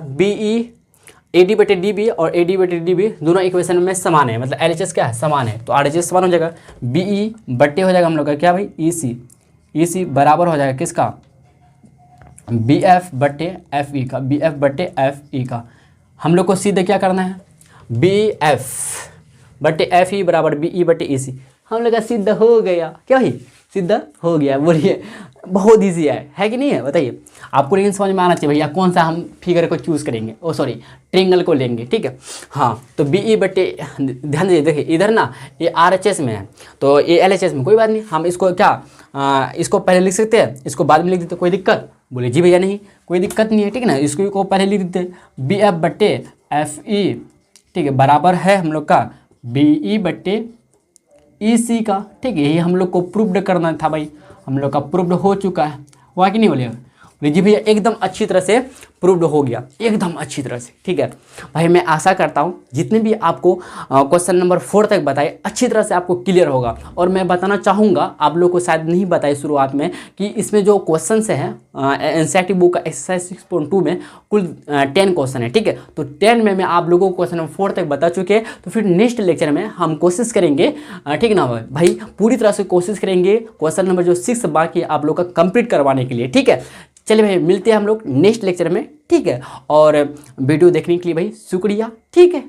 AD/DB और AD/DB दोनों इक्वेशन में समान है, मतलब LHS क्या है, समान है, तो RHS समान हो जाएगा, BE बट्टे हो जाएगा हम लोग का क्या भाई, EC बराबर हो जाएगा किसका, BF/FE का। हम लोग को सीधे क्या करना है, BF/FE बराबर BE/EC। हम लोग का सिद्ध हो गया क्या भाई, सिद्ध हो गया। बोलिए बहुत ईजी है कि नहीं है बताइए। आपको लेकिन समझ में आना चाहिए भैया कौन सा हम फिगर को चूज़ करेंगे, ट्रिंगल को लेंगे। ठीक है, हाँ, तो ध्यान दीजिए, देखिए इधर ना ये RHS में है, तो ये LHS में, कोई बात नहीं, हम इसको क्या इसको पहले लिख सकते हैं, इसको बाद में लिख देते, कोई दिक्कत, बोले जी भैया नहीं, कोई दिक्कत नहीं है। ठीक है ना, इसको पहले लिख देते BF/FE। ठीक है, बराबर है हम लोग का BE/EC का। ठीक है, यही हम लोग को प्रूव्ड करना था भाई, हम लोग का प्रूव्ड हो चुका है, हुआ कि नहीं बोलिएगा, जी भैया एकदम अच्छी तरह से प्रूव्ड हो गया, एकदम अच्छी तरह से। ठीक है भाई, मैं आशा करता हूँ जितने भी आपको क्वेश्चन नंबर 4 तक बताए अच्छी तरह से आपको क्लियर होगा। और मैं बताना चाहूँगा, आप लोग को शायद नहीं बताए शुरुआत में, कि इसमें जो क्वेश्चन हैं NCERT बुक का एक्सरसाइज 6.2 में कुल 10 क्वेश्चन है। ठीक है, तो 10 में मैं आप लोगों को क्वेश्चन नंबर 4 तक बता चुके हैं। तो फिर नेक्स्ट लेक्चर में हम कोशिश करेंगे, ठीक है ना भाई, पूरी तरह से कोशिश करेंगे क्वेश्चन नंबर जो 6 बाकी आप लोग का कंप्लीट करवाने के लिए। ठीक है, चलिए भाई मिलते हैं हम लोग नेक्स्ट लेक्चर में। ठीक है, और वीडियो देखने के लिए भाई शुक्रिया। ठीक है।